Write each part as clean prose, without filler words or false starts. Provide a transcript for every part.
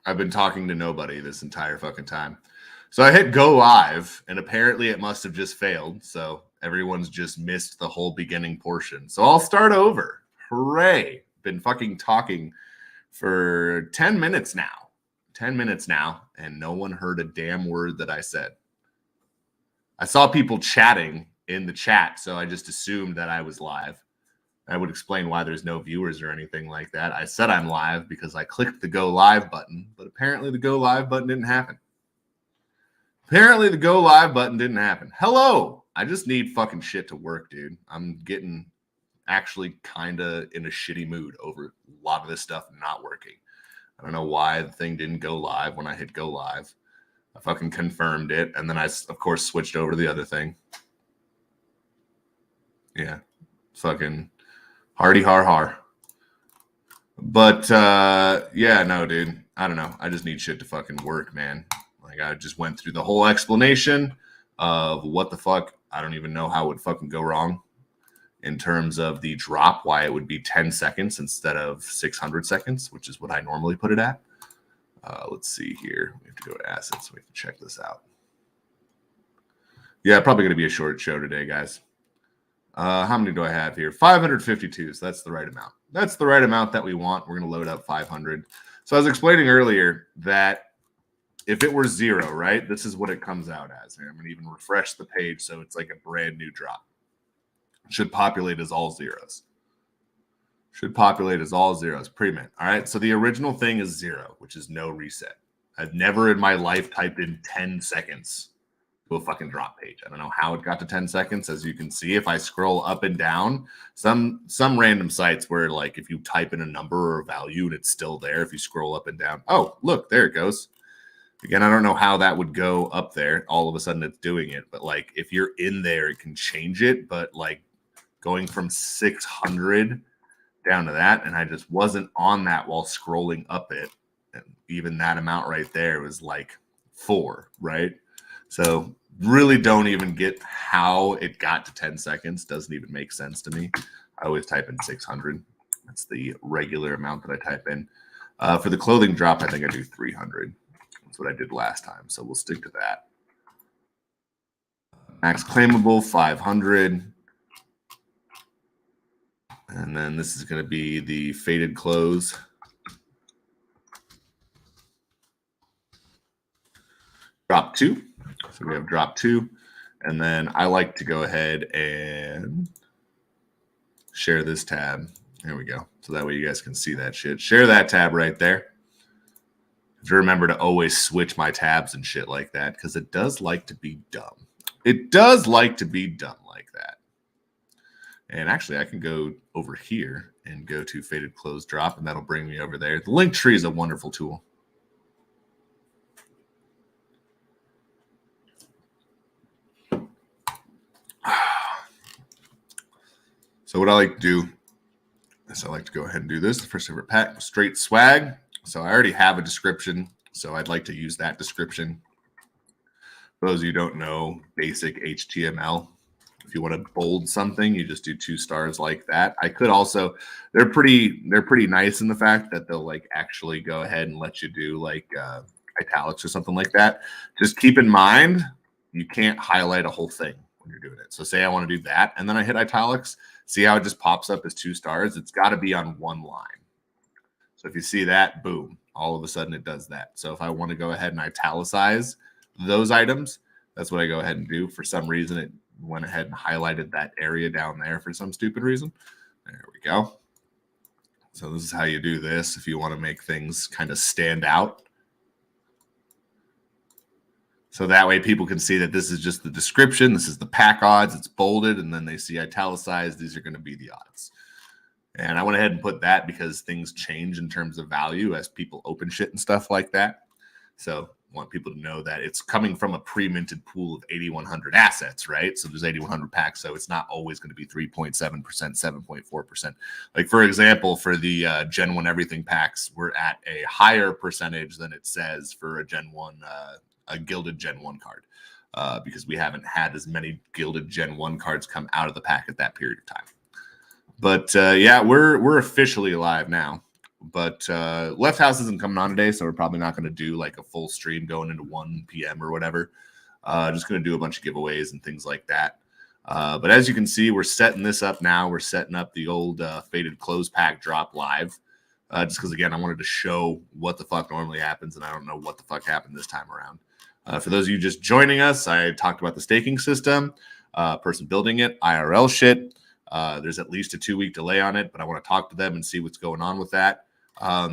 I've been talking to nobody this entire fucking time. So I hit go live, and apparently it must have just failed. So everyone's just missed the whole beginning portion. So I'll start over. Hooray. Been fucking talking for 10 minutes now. 10 minutes now, and no one heard a damn word that I said. I saw people chatting in the chat, so I just assumed that I was live. I would explain why there's no viewers or anything like that. I said I'm live because I clicked the go live button, but apparently the go live button didn't happen. Apparently the go live button didn't happen. Hello. I just need fucking shit to work, dude. I'm getting actually kind of in a shitty mood over a lot of this stuff not working. I don't know why the thing didn't go live when I hit go live. I fucking confirmed it, and then I, of course, switched over to the other thing. Yeah. Fucking hardy har har. But, yeah, no, dude. I don't know. I just need shit to fucking work, man. Like, I just went through the whole explanation of what the fuck. I don't even know how it would fucking go wrong in terms of the drop, why it would be 10 seconds instead of 600 seconds, which is what I normally put it at. Let's see here. We have to go to assets so we can check this out. Yeah, probably going to be a short show today, guys. How many do I have here? 552. So that's the right amount. That's the right amount that we want. We're going to load up 500. So I was explaining earlier that if it were 0, right, this is what it comes out as. Here, I'm going to even refresh the page so it's like a brand new drop. Should populate as all zeros. Should populate as all zeros. Pre-mint. All right. So the original thing is 0, which is no reset. I've never in my life typed in 10 seconds to a fucking drop page. I don't know how it got to 10 seconds. As you can see, if I scroll up and down, some random sites where like if you type in a number or a value and it's still there, if you scroll up and down, oh, look, there it goes. Again, I don't know how that would go up there. All of a sudden it's doing it. But like if you're in there, it can change it. But like going from 600 down to that, and I just wasn't on that while scrolling up it. And even that amount right there was like 4, right? So really don't even get how it got to 10 seconds. Doesn't even make sense to me. I always type in 600. That's the regular amount that I type in. For the clothing drop, I think I do 300. That's what I did last time. So we'll stick to that. Max claimable, 500. And then this is going to be the faded close. Drop 2. So we have drop 2. And then I like to go ahead and share this tab. There we go. So that way you guys can see that shit. Share that tab right there. To remember to always switch my tabs and shit like that, because it does like to be dumb. It does like to be dumb like that. And actually, I can go over here and go to faded close drop, and that'll bring me over there. The link tree is a wonderful tool. So what I like to do is I like to go ahead and do this. The first ever pack with straight swag. So I already have a description, so I'd like to use that description. For those of you who don't know basic HTML, if you want to bold something, you just do 2 stars like that. I could also, they're pretty nice in the fact that they'll like actually go ahead and let you do like italics or something like that. Just keep in mind, you can't highlight a whole thing when you're doing it. So say I want to do that, and then I hit italics. See how it just pops up as 2 stars? It's got to be on one line. So if you see that, boom, all of a sudden it does that. So if I want to go ahead and italicize those items, that's what I go ahead and do. For some reason, it went ahead and highlighted that area down there for some stupid reason. There we go. So this is how you do this if you want to make things kind of stand out. So that way people can see that this is just the description. This is the pack odds. It's bolded, and then they see italicized. These are going to be the odds. And I went ahead and put that because things change in terms of value as people open shit and stuff like that. So I want people to know that it's coming from a pre-minted pool of 8,100 assets, right? So there's 8,100 packs, so it's not always going to be 3.7%, 7.4%. Like, for example, for the Gen 1 Everything packs, we're at a higher percentage than it says for a Gen 1, a gilded Gen 1 card, because we haven't had as many gilded Gen 1 cards come out of the pack at that period of time. But yeah, we're officially live now. But Left House isn't coming on today, so we're probably not going to do like a full stream going into 1 p.m. or whatever. Just going to do a bunch of giveaways and things like that. But as you can see, we're setting this up now. We're setting up the old Faded Close Pack drop live. Just because, again, I wanted to show what the fuck normally happens, and I don't know what the fuck happened this time around. For those of you just joining us, I talked about the staking system, person building it, IRL shit. There's at least a 2-week delay on it, but I want to talk to them and see what's going on with that.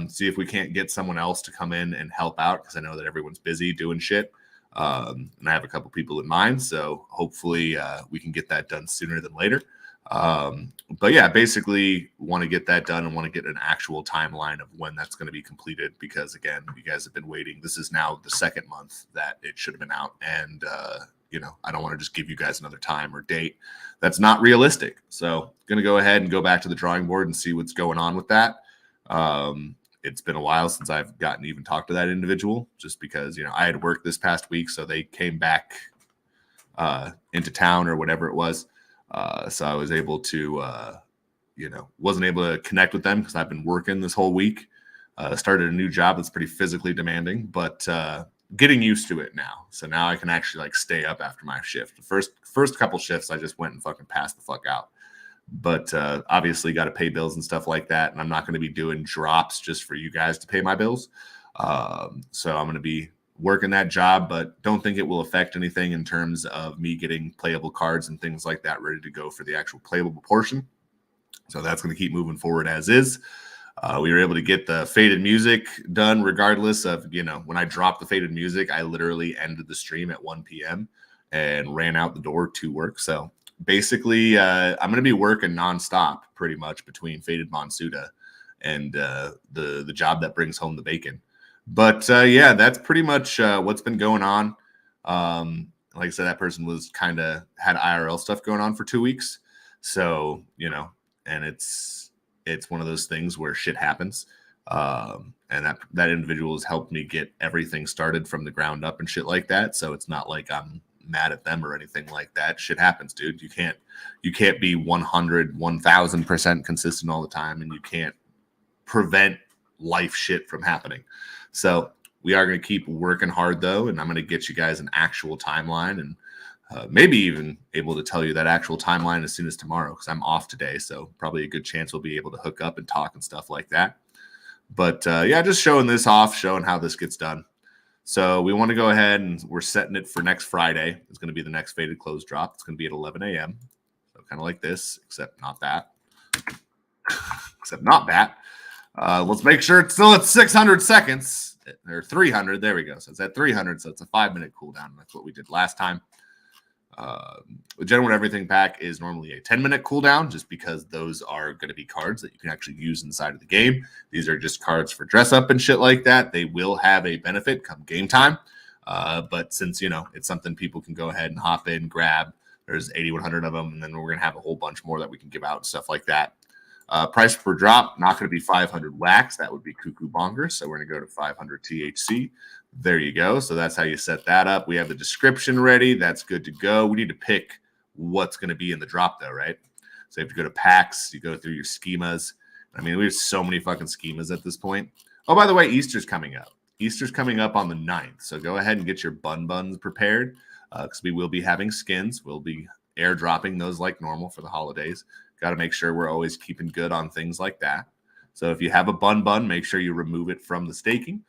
See if we can't get someone else to come in and help out, because I know that everyone's busy doing shit. And I have a couple people in mind, so hopefully we can get that done sooner than later. But yeah, basically want to get that done and want to get an actual timeline of when that's going to be completed, because again, you guys have been waiting. This is now the second month that it should have been out, and I don't want to just give you guys another time or date that's not realistic. So going to go ahead and go back to the drawing board and see what's going on with that. It's been a while since I've gotten to even talk to that individual, just because I had worked this past week, so they came back into town or whatever it was. So I was able to, wasn't able to connect with them because I've been working this whole week. Started a new job that's pretty physically demanding, but getting used to it now. So now I can actually stay up after my shift. The first couple shifts, I just went and fucking passed the fuck out. But obviously got to pay bills and stuff like that. And I'm not going to be doing drops just for you guys to pay my bills. So I'm going to be working that job, but don't think it will affect anything in terms of me getting playable cards and things like that ready to go for the actual playable portion. So that's going to keep moving forward as is. We were able to get the faded music done regardless of, when I dropped the faded music, I literally ended the stream at 1 p.m. and ran out the door to work. So basically, I'm going to be working nonstop pretty much between Faded Monsuta and the job that brings home the bacon. But yeah, that's pretty much what's been going on. Like I said, that person was kind of had IRL stuff going on for 2 weeks. So, and it's one of those things where shit happens. And that individual has helped me get everything started from the ground up and shit like that. So it's not like I'm mad at them or anything like that. Shit happens, dude. You can't be 100, 1000% consistent all the time, and you can't prevent life shit from happening. So we are going to keep working hard though, and I'm going to get you guys an actual timeline, and maybe even able to tell you that actual timeline as soon as tomorrow, because I'm off today. So probably a good chance we'll be able to hook up and talk and stuff like that. But yeah, just showing this off, showing how this gets done. So we want to go ahead and we're setting it for next Friday. It's going to be the next Faded Close drop. It's going to be at 11 a.m. So kind of like this, except not that. Except not that. Let's make sure it's still at 600 seconds or 300. There we go. So it's at 300. So it's a 5-minute cooldown. That's what we did last time. The General Everything pack is normally a 10-minute cooldown, just because those are going to be cards that you can actually use inside of the game. These are just cards for dress up and shit like that. They will have a benefit come game time. But since, it's something people can go ahead and hop in, grab, there's 8,100 of them, and then we're going to have a whole bunch more that we can give out and stuff like that. Price per drop, not going to be 500 wax. That would be cuckoo bonkers. So we're going to go to 500 THC. There you go. So that's how you set that up. We have the description ready. That's good to go. We need to pick what's going to be in the drop though, right? So you have to go to packs. You go through your schemas. I mean, we have so many fucking schemas at this point. Oh, by the way, Easter's coming up. Easter's coming up on the 9th. So go ahead and get your buns prepared, because we will be having skins. We'll be airdropping those like normal for the holidays. Got to make sure we're always keeping good on things like that. So if you have a bun, make sure you remove it from the staking.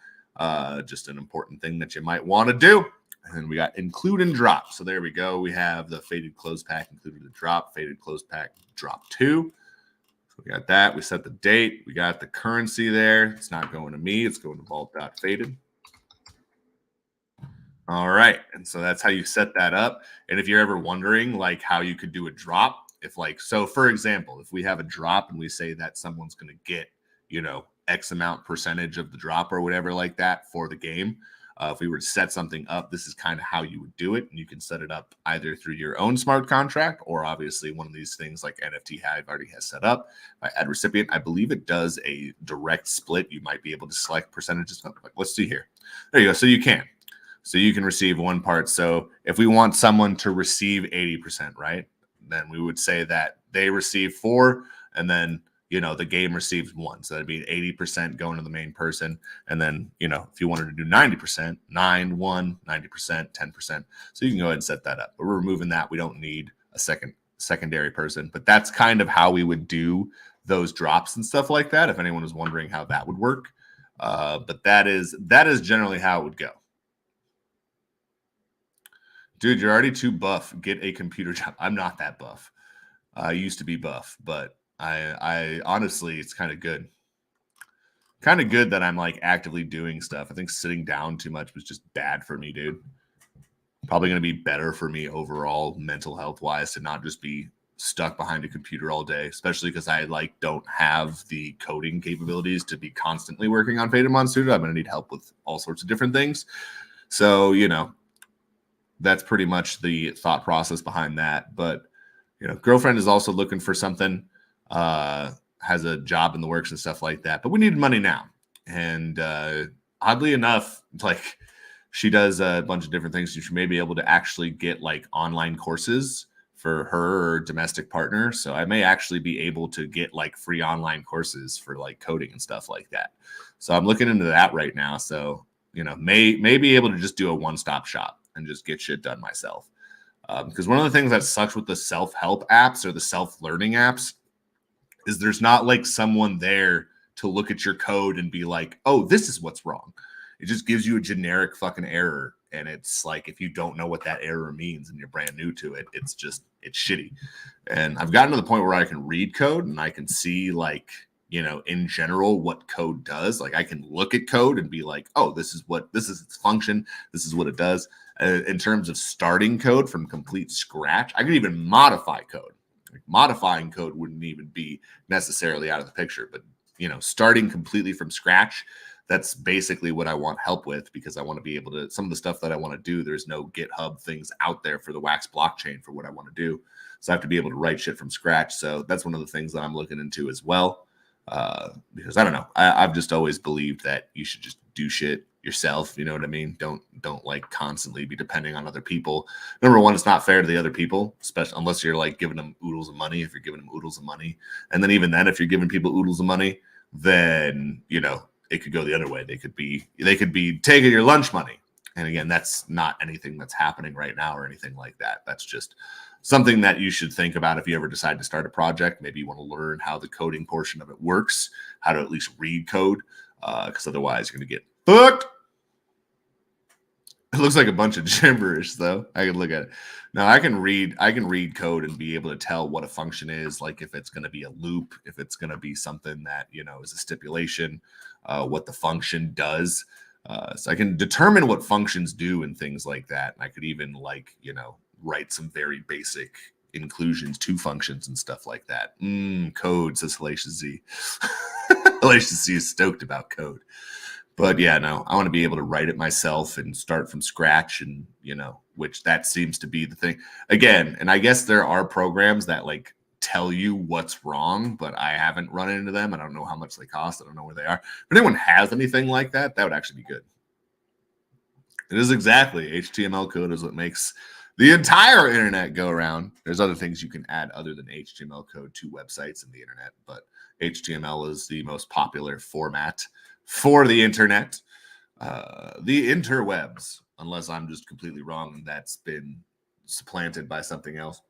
Just an important thing that you might want to do. And we got include and drop. So there we go. We have the Faded Close Pack included the drop, Faded Close Pack drop 2. So we got that. We set the date. We got the currency there. It's not going to me. It's going to vault.faded. All right. And so that's how you set that up. And if you're ever wondering like how you could do a drop, so for example, if we have a drop and we say that someone's going to get, X amount percentage of the drop or whatever like that for the game. If we were to set something up, this is kind of how you would do it. And you can set it up either through your own smart contract or obviously one of these things like NFT Hive already has set up. By add recipient, I believe it does a direct split. You might be able to select percentages. Let's see here. There you go. So you can. So you can receive one part. So if we want someone to receive 80%, right? Then we would say that they receive 4 and then the game receives 1. So that'd be 80% going to the main person. And then, if you wanted to do 90%, 9, 1, 90%, 10%. So you can go ahead and set that up. But we're removing that. We don't need a secondary person. But that's kind of how we would do those drops and stuff like that, if anyone was wondering how that would work. But that is generally how it would go. Dude, you're already too buff. Get a computer job. I'm not that buff. I used to be buff, but I honestly, it's kind of good. Kind of good that I'm like actively doing stuff. I think sitting down too much was just bad for me, dude. Probably going to be better for me overall, mental health wise, to not just be stuck behind a computer all day, especially because I don't have the coding capabilities to be constantly working on Faded Monsuta. I'm going to need help with all sorts of different things. So, that's pretty much the thought process behind that. But, girlfriend is also looking for something, has a job in the works and stuff like that. But we need money now. And oddly enough, she does a bunch of different things. She may be able to actually get online courses for her domestic partner. So I may actually be able to get free online courses for coding and stuff like that. So I'm looking into that right now. So, may be able to just do a one-stop shop and just get shit done myself. Because one of the things that sucks with the self-help apps or the self-learning apps is there's not someone there to look at your code and be like, oh, this is what's wrong. It just gives you a generic fucking error. And it's if you don't know what that error means and you're brand new to it, it's shitty. And I've gotten to the point where I can read code and I can see in general what code does. I can look at code and be like, oh, this is its function. This is what it does. In terms of starting code from complete scratch, I can even modify code. Modifying code wouldn't even be necessarily out of the picture, but starting completely from scratch, that's basically what I want help with, because I want to be able to, some of the stuff that I want to do, there's no GitHub things out there for the Wax blockchain for what I want to do. So I have to be able to write shit from scratch. So that's one of the things that I'm looking into as well. Because I don't know, I've just always believed that you should just do shit yourself. You know what I mean? Don't constantly be depending on other people. Number one, it's not fair to the other people, especially unless you're giving them oodles of money. If you're giving them oodles of money, and then even then, if you're giving people oodles of money, then it could go the other way. They could be taking your lunch money. And again, that's not anything that's happening right now or anything like that. That's just something that you should think about if you ever decide to start a project. Maybe you want to learn how the coding portion of it works, how to at least read code, because otherwise you're going to get fucked. It looks like a bunch of gibberish, though. I can look at it. Now I can read code and be able to tell what a function is, if it's going to be a loop, if it's going to be something that is a stipulation, what the function does. So I can determine what functions do and things like that. And I could even write some very basic inclusions to functions and stuff like that. Code, says Hellacious Z. Hellacious Z is stoked about code. But yeah, no, I want to be able to write it myself and start from scratch, and which that seems to be the thing. Again, and I guess there are programs that tell you what's wrong, but I haven't run into them. I don't know how much they cost. I don't know where they are. If anyone has anything like that, that would actually be good. It is exactly HTML code is what makes the entire internet go around. There's other things you can add other than HTML code to websites and the internet, but HTML is the most popular format for the internet, the interwebs, unless I'm just completely wrong and that's been supplanted by something else.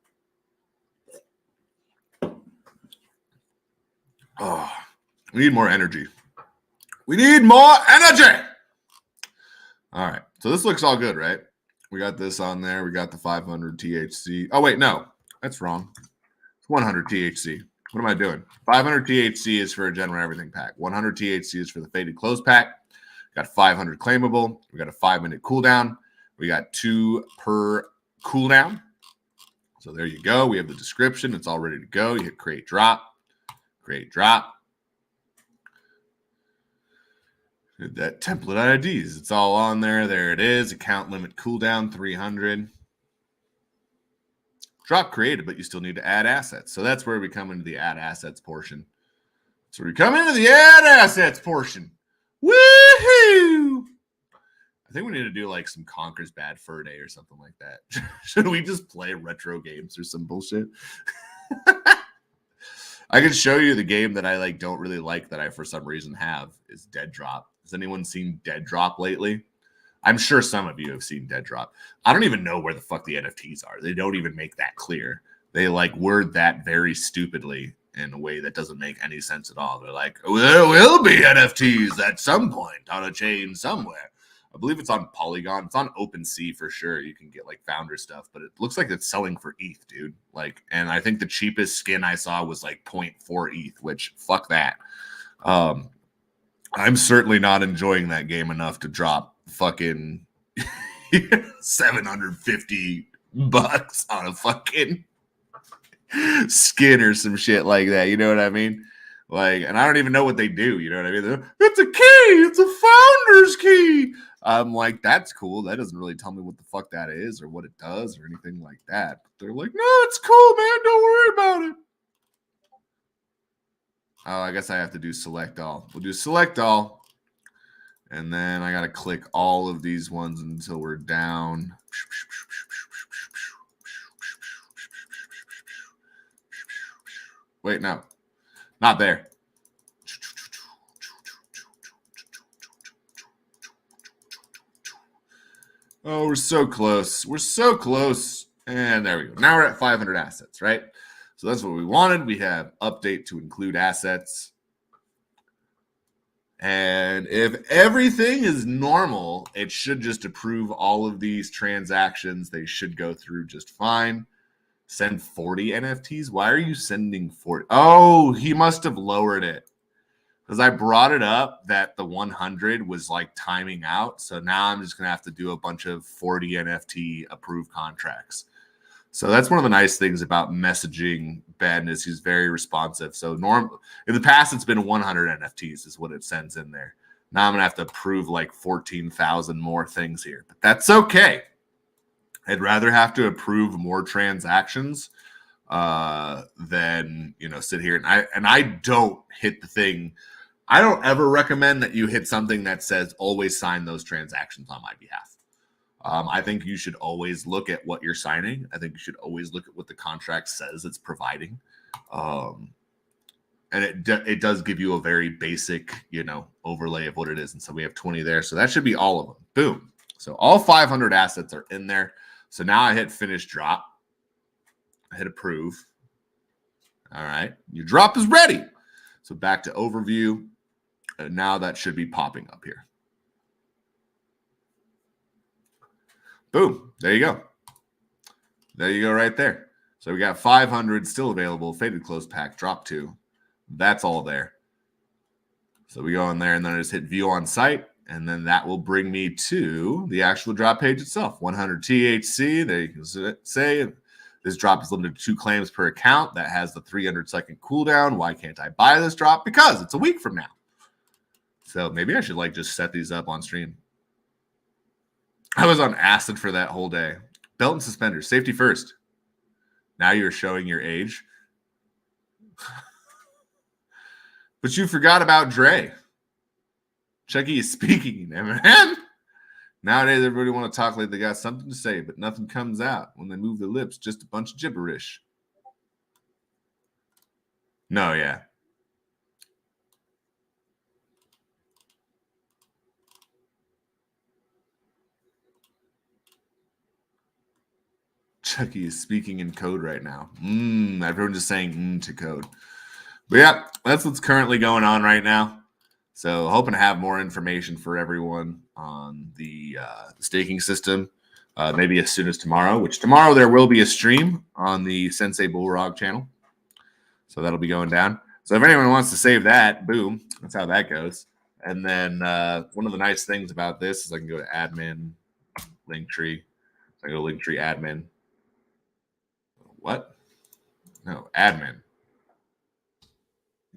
Oh, we need more energy. We need more energy. All right. So this looks all good, right? We got this on there. We got the 500 THC. Oh, wait, no, that's wrong. It's 100 THC. What am I doing? 500 THC is for a General Everything pack. 100 THC is for the Faded Close pack. Got 500 claimable. We got a 5-minute cooldown. We got 2 per cooldown. So there you go. We have the description. It's all ready to go. You hit create drop. Create drop. That template IDs. It's all on there. There it is. Account limit cooldown 300. Drop created, but you still need to add assets. So that's where we come into the add assets portion. So we come into the add assets portion. Woohoo! I think we need to do some Conker's Bad Fur Day or something like that. Should we just play retro games or some bullshit? I can show you the game that I don't really like that I for some reason have is Dead Drop. Has anyone seen Dead Drop lately? I'm sure some of you have seen Dead Drop. I don't even know where the fuck the NFTs are. They don't even make that clear. They word that very stupidly in a way that doesn't make any sense at all. They're like, there will be NFTs at some point on a chain somewhere. I believe it's on Polygon. It's on OpenSea for sure. You can get founder stuff, but it looks like it's selling for ETH, dude. And I think the cheapest skin I saw was 0.4 ETH, which fuck that. I'm certainly not enjoying that game enough to drop fucking $750 on a fucking skin or some shit like that. You know what I mean? And I don't even know what they do. You know what I mean? It's a key. It's a founder's key. I'm like, that's cool. That doesn't really tell me what the fuck that is or what it does or anything like that. But they're like, no, it's cool, man. Don't worry about it. Oh, I guess I have to do select all. We'll do select all. And then I got to click all of these ones until we're down. Wait, no. Not there. Oh, we're so close. We're so close. And there we go. Now we're at 500 assets, right? So that's what we wanted. We have update to include assets. And if everything is normal, it should just approve all of these transactions. They should go through just fine. Send 40 NFTs? Why are you sending 40? Oh, he must have lowered it. Because I brought it up that the 100 was timing out. So now I'm just going to have to do a bunch of 40 NFT approved contracts. So that's one of the nice things about messaging Ben is he's very responsive. So in the past, it's been 100 NFTs is what it sends in there. Now I'm going to have to approve 14,000 more things here. But that's okay. I'd rather have to approve more transactions than sit here and I don't hit the thing. I don't ever recommend that you hit something that says always sign those transactions on my behalf. I think you should always look at what you're signing. I think you should always look at what the contract says it's providing. And it does give you a very basic, overlay of what it is. And so we have 20 there. So that should be all of them. Boom. So all 500 assets are in there. So now I hit finish drop. I hit approve. All right. Your drop is ready. So back to overview. And now that should be popping up here. Boom. There you go. There you go right there. So we got 500 still available. Faded close pack, drop 2. That's all there. So we go in there and then I just hit view on site. And then that will bring me to the actual drop page itself. 100 THC. There you can say this drop is limited to 2 claims per account. That has the 300-second cooldown. Why can't I buy this drop? Because it's a week from now. So maybe I should just set these up on stream. I was on acid for that whole day. Belt and suspenders. Safety first. Now you're showing your age. But you forgot about Dre. Chucky is speaking, man. Nowadays, everybody want to talk like they got something to say, but nothing comes out when they move their lips. Just a bunch of gibberish. No, yeah. Chucky is speaking in code right now. Everyone's just saying to code. But yeah, that's what's currently going on right now. So hoping to have more information for everyone on the staking system, maybe as soon as tomorrow, which tomorrow there will be a stream on the Sensei Bullrog channel. So that'll be going down. So if anyone wants to save that, boom, that's how that goes. And then one of the nice things about this is I can go to admin, Linktree. So I go to Linktree admin. What? No, admin.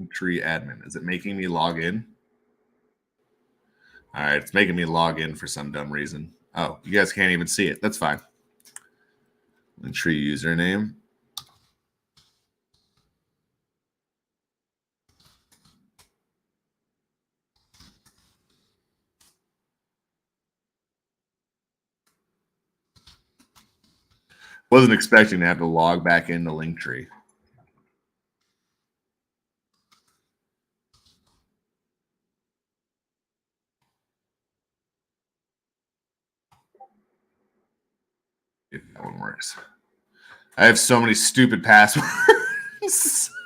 Linktree admin. Is it making me log in? All right, it's making me log in for some dumb reason. Oh, you guys can't even see it. That's fine. Linktree username. Wasn't expecting to have to log back into Linktree. If that one works. I have so many stupid passwords.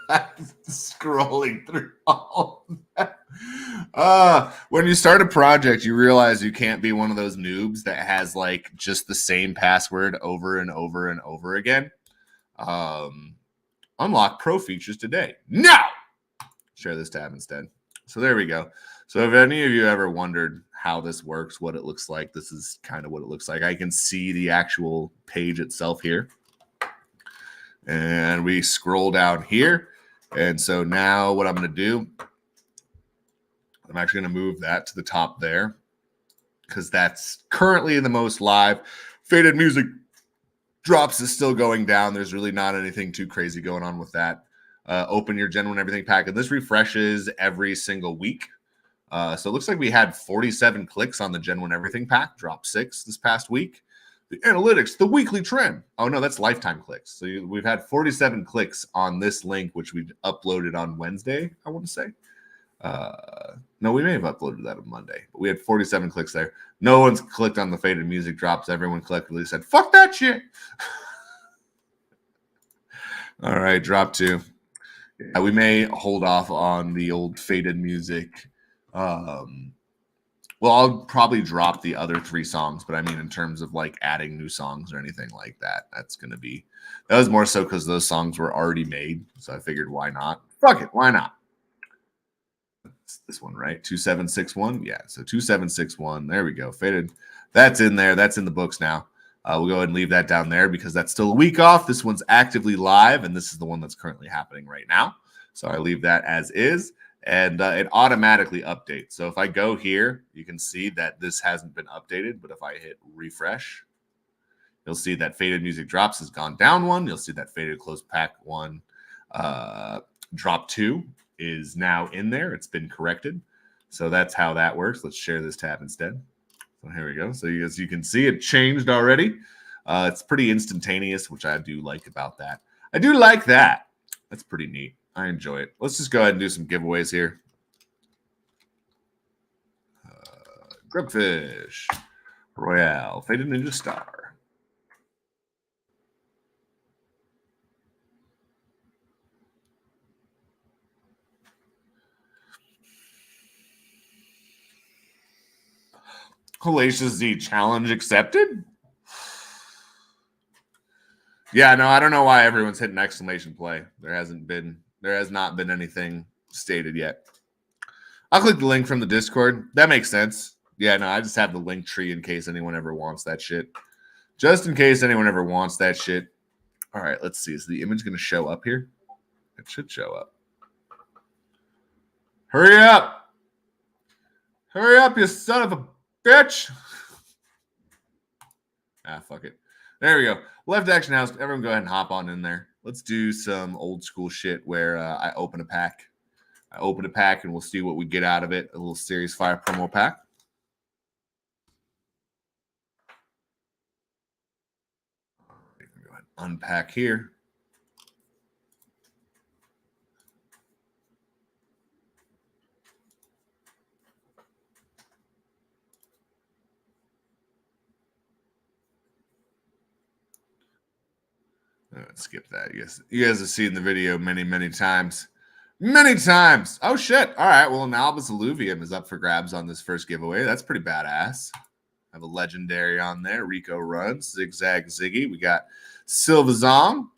I'm scrolling through all of that. When you start a project, you realize you can't be one of those noobs that has like just the same password over and over and over again. Unlock pro features today. No! Share this tab instead. So there we go. So if any of you ever wondered how this works, what it looks like, this is kind of what it looks like. I can see the actual page itself here. And we scroll down here. And so now what I'm going to do, I'm actually going to move that to the top there because that's currently the most live. Faded music drops is still going down. There's really not anything too crazy going on with that. Open your Gen 1 Everything pack. And this refreshes every single week. So it looks like we had 47 clicks on the Gen 1 Everything pack, drop 6 this past week. The analytics, the weekly trend. Oh, no, that's lifetime clicks. So we've had 47 clicks on this link, which we uploaded on Wednesday, I want to say. No, we may have uploaded that on Monday, but we had 47 clicks there. No one's clicked on the faded music drops. Everyone collectively said, fuck that shit. All right, drop 2. Yeah, we may hold off on the old faded music. Well, I'll probably drop the other 3 songs, but I mean in terms of like adding new songs or anything like that, that was more so because those songs were already made. So I figured, why not? Fuck it, why not? It's this one, right? 2761. Yeah, so 2761. There we go. Faded. That's in there. That's in the books now. We'll go ahead and leave that down there because that's still a week off. This one's actively live, and this is the one that's currently happening right now. So I leave that as is. And it automatically updates. So if I go here, you can see that this hasn't been updated. But if I hit refresh, you'll see that faded music drops has gone down 1. You'll see that faded close pack 1 drop 2 is now in there. It's been corrected. So that's how that works. Let's share this tab instead. So here we go. So as you can see, it changed already. It's pretty instantaneous, which I do like about that. I do like that. That's pretty neat. I enjoy it. Let's just go ahead and do some giveaways here. Grubfish, Royale, Faded Ninja Star. Hellacious Z challenge accepted? Yeah, no, I don't know why everyone's hitting exclamation play. There has not been anything stated yet. I'll click the link from the Discord. That makes sense. Yeah, no, I just have the link tree in case anyone ever wants that shit. Just in case anyone ever wants that shit. All right, let's see. Is the image going to show up here? It should show up. Hurry up. Hurry up, you son of a bitch. Fuck it. There we go. Left Action House. Everyone go ahead and hop on in there. Let's do some old school shit where I open a pack. I open a pack and we'll see what we get out of it. A little Series 5 promo pack. Go ahead and unpack here. Skip that. You guys have seen the video many times. Many times. Oh, shit. All right. Well, an Albus Alluvium is up for grabs on this first giveaway. That's pretty badass. I have a legendary on there. Rico Runs, Zigzag Ziggy. We got Silvazong. I'm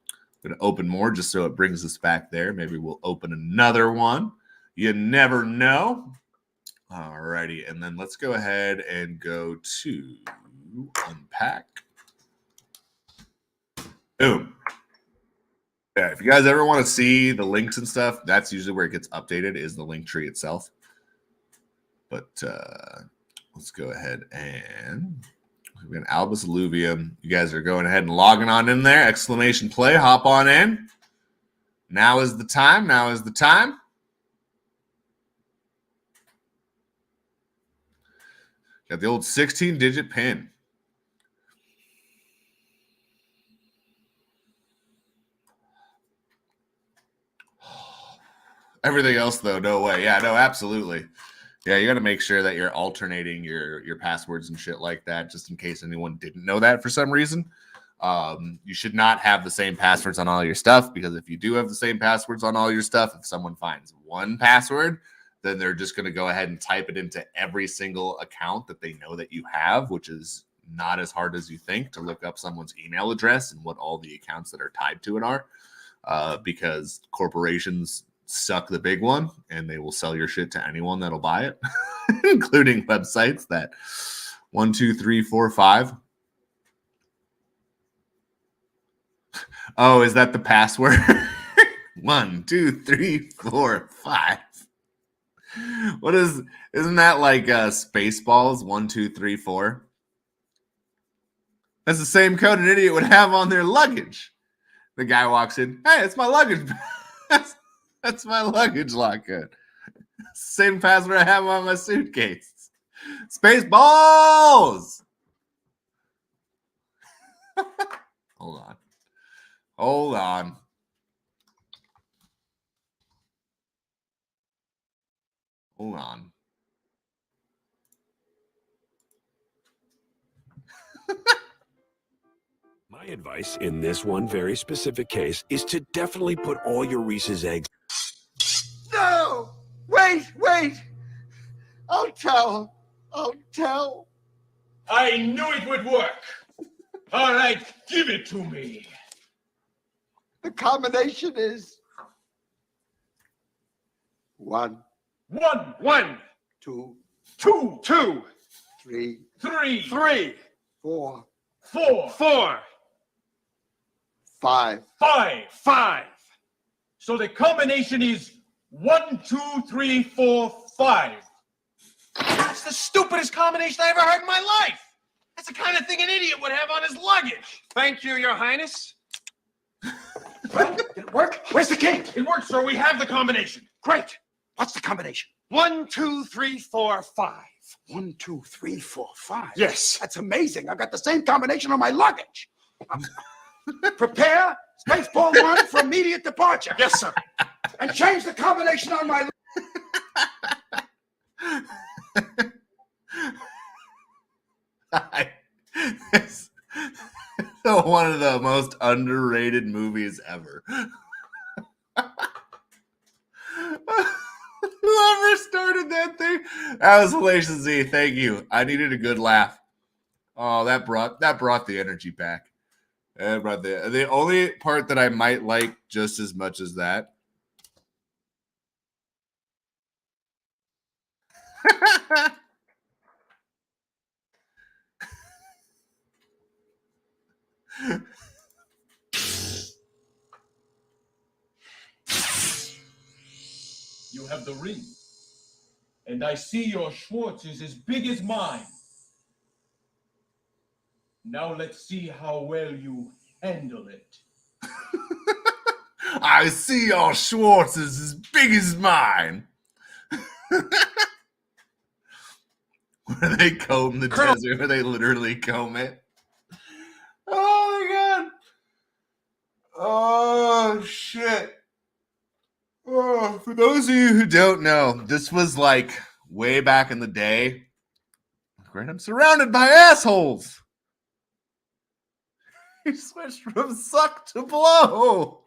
going to open more just so it brings us back there. Maybe we'll open another one. You never know. All righty. And then let's go ahead and go to unpack. Boom. Yeah, if you guys ever want to see the links and stuff, that's usually where it gets updated, is the link tree itself. But let's go ahead and we've got Albus Alluvium. You guys are going ahead and logging on in there. Exclamation play. Hop on in. Now is the time. Now is the time. Got the old 16-digit pin. Everything else, though, no way. Yeah, no, absolutely. Yeah, you got to make sure that you're alternating your passwords and shit like that, just in case anyone didn't know that for some reason. You should not have the same passwords on all your stuff, because if you do have the same passwords on all your stuff, if someone finds one password, then they're just going to go ahead and type it into every single account that they know that you have, which is not as hard as you think to look up someone's email address and what all the accounts that are tied to it are, because corporations suck the big one and they will sell your shit to anyone that'll buy it, including websites that 1, 2, 3, 4, 5. Oh, is that the password? 1, 2, 3, 4, 5. What isn't that like Spaceballs? 1, 2, 3, 4. That's the same code an idiot would have on their luggage. The guy walks in. Hey, it's my luggage. That's my luggage lock code. Same password I have on my suitcase. Spaceballs. Hold on. Hold on. Hold on. My advice in this one very specific case is to definitely put all your Reese's eggs. No! Wait! I'll tell. I knew it would work. All right, give it to me. The combination is 1, 1, 2, 2, 3, 3, 4, 4, 5. 5. So the combination is 1, 2, 3, 4, 5. That's the stupidest combination I ever heard in my life. That's the kind of thing an idiot would have on his luggage. Thank you, Your Highness. Well, did it work? Where's the key? It works, sir. We have the combination. Great. What's the combination? 1, 2, 3, 4, 5. 1, 2, 3, 4, 5. Yes. That's amazing. I've got the same combination on my luggage. Prepare Spaceball 1 for immediate departure. Yes, sir. And change the combination on my It's one of the most underrated movies ever. Whoever started that thing, that was Hellacious Z. Thank you. I needed a good laugh. Oh, that brought the energy back. That brought the only part that I might like just as much as that. You have the ring. And I see your Schwartz is as big as mine. Now let's see how well you handle it. I see your Schwartz is as big as mine. Where they comb the desert, where they literally comb it. Oh my god. Oh shit. Oh, for those of you who don't know, this was like way back in the day. Right, I'm surrounded by assholes. He switched from suck to blow.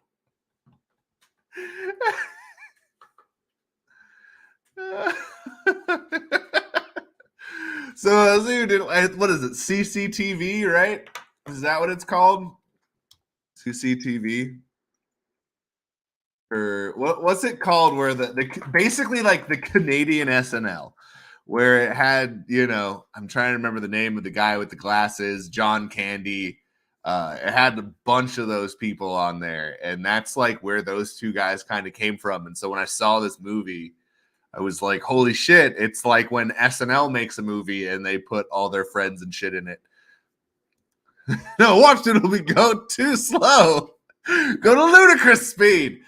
So, as you did, what is it? CCTV, right? Is that what it's called? CCTV? Or what's it called? Where the basically like the Canadian SNL, where it had, you know, I'm trying to remember the name of the guy with the glasses, John Candy. It had a bunch of those people on there, and that's like where those two guys kind of came from. And so when I saw this movie, I was like, holy shit, it's like when SNL makes a movie and they put all their friends and shit in it. No, watch it, it'll be go too slow. Go to ludicrous speed.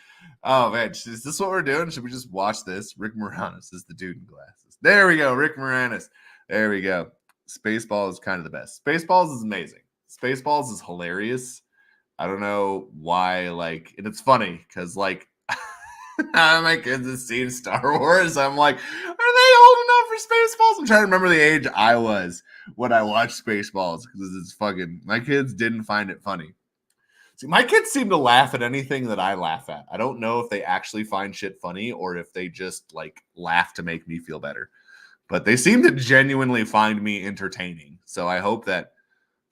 Oh man, is this what we're doing? Should we just watch this? Rick Moranis is the dude in glasses. There we go, Rick Moranis. There we go. Spaceballs is kind of the best. Spaceballs is amazing. Spaceballs is hilarious. I don't know why, like, and it's funny because like my kids have seen Star Wars. I'm like, are they old enough for Spaceballs? I'm trying to remember the age I was when I watch Spaceballs because it's fucking. My kids didn't find it funny. See, my kids seem to laugh at anything that I laugh at. I don't know if they actually find shit funny or if they just like laugh to make me feel better. But they seem to genuinely find me entertaining. So I hope that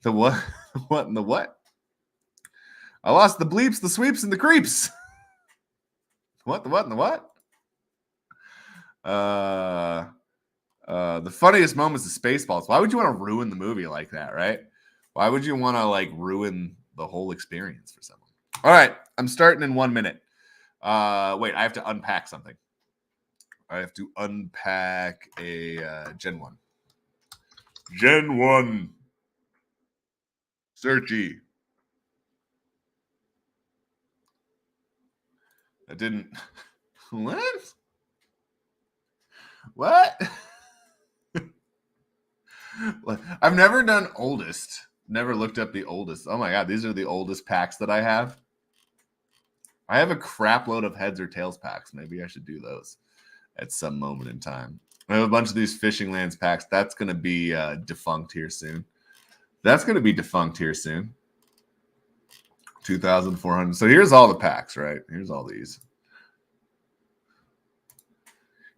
the what, what, and the what? I lost the bleeps, the sweeps, and the creeps. What, the what, and the what? The funniest moments of Spaceballs. Why would you want to ruin the movie like that, right? Why would you want to like ruin the whole experience for someone? All right, I'm starting in 1 minute. Wait, I have to unpack something. I have to unpack a Gen 1. Gen 1. Searchy. I didn't. What? What? I've never done oldest. Never looked up the oldest. Oh my god, these are the oldest packs that I have. I have a crap load of heads or tails packs. Maybe I should do those at some moment in time. I have a bunch of these Fishing Lands packs. That's going to be defunct here soon. 2,400. So here's all the packs, right? Here's all these.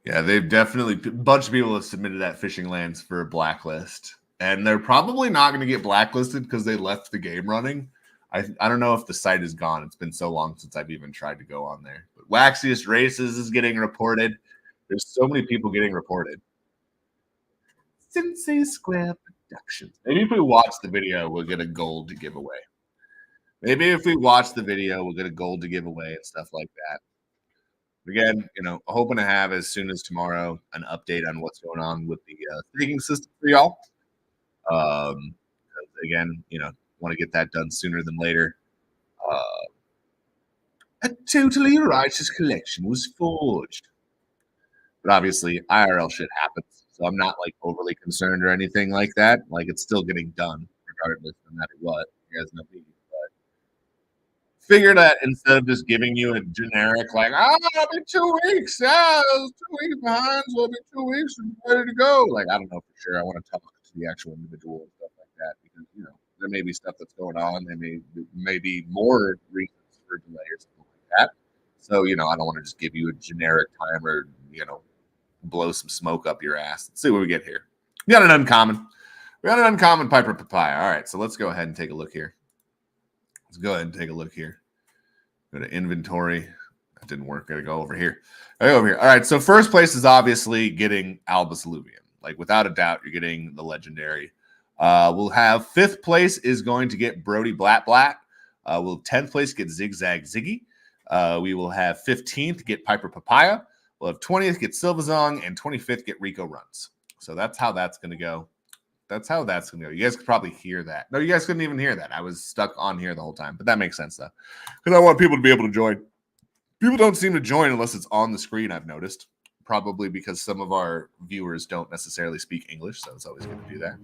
Yeah, they've definitely, a bunch of people have submitted that Fishing Lands for a blacklist. And they're probably not going to get blacklisted because they left the game running. I don't know if the site is gone. It's been so long since I've even tried to go on there. But Waxiest Races is getting reported. There's so many people getting reported. Sensei Square Productions. Maybe if we watch the video, we'll get a gold to give away. Maybe if we watch the video, we'll get a gold to give away and stuff like that. Again, hoping to have as soon as tomorrow an update on what's going on with the staking system for y'all. Again, want to get that done sooner than later. A totally righteous collection was forged. But obviously, IRL shit happens. So I'm not like overly concerned or anything like that. Like it's still getting done regardless, no matter what. You guys know me. Figure that instead of just giving you a generic, like, I'll be 2 weeks. Yeah, 2 weeks behind, so it'll be 2 weeks and ready to go. Like, I don't know for sure. I want to talk to the actual individual and stuff like that because, there may be stuff that's going on. There may be more reasons for delay or something like that. So, I don't want to just give you a generic time or, blow some smoke up your ass. Let's see what we get here. We got an uncommon. Piper Papaya. All right, so let's go ahead and take a look here. Let's go ahead and take a look here. Go to inventory. That didn't work. Gotta go over here. All right. So first place is obviously getting Albus Luvian. Like without a doubt, you're getting the legendary. We'll have 5th place is going to get Brody Blatt. We'll 10th place get Zigzag Ziggy. We will have 15th get Piper Papaya. We'll have 20th get Silvazong and 25th get Rico Runs. So that's how that's going to go. You guys could probably hear that. No, you guys couldn't even hear that. I was stuck on here the whole time. But that makes sense, though. Because I want people to be able to join. People don't seem to join unless it's on the screen, I've noticed. Probably because some of our viewers don't necessarily speak English, so it's always good to do that.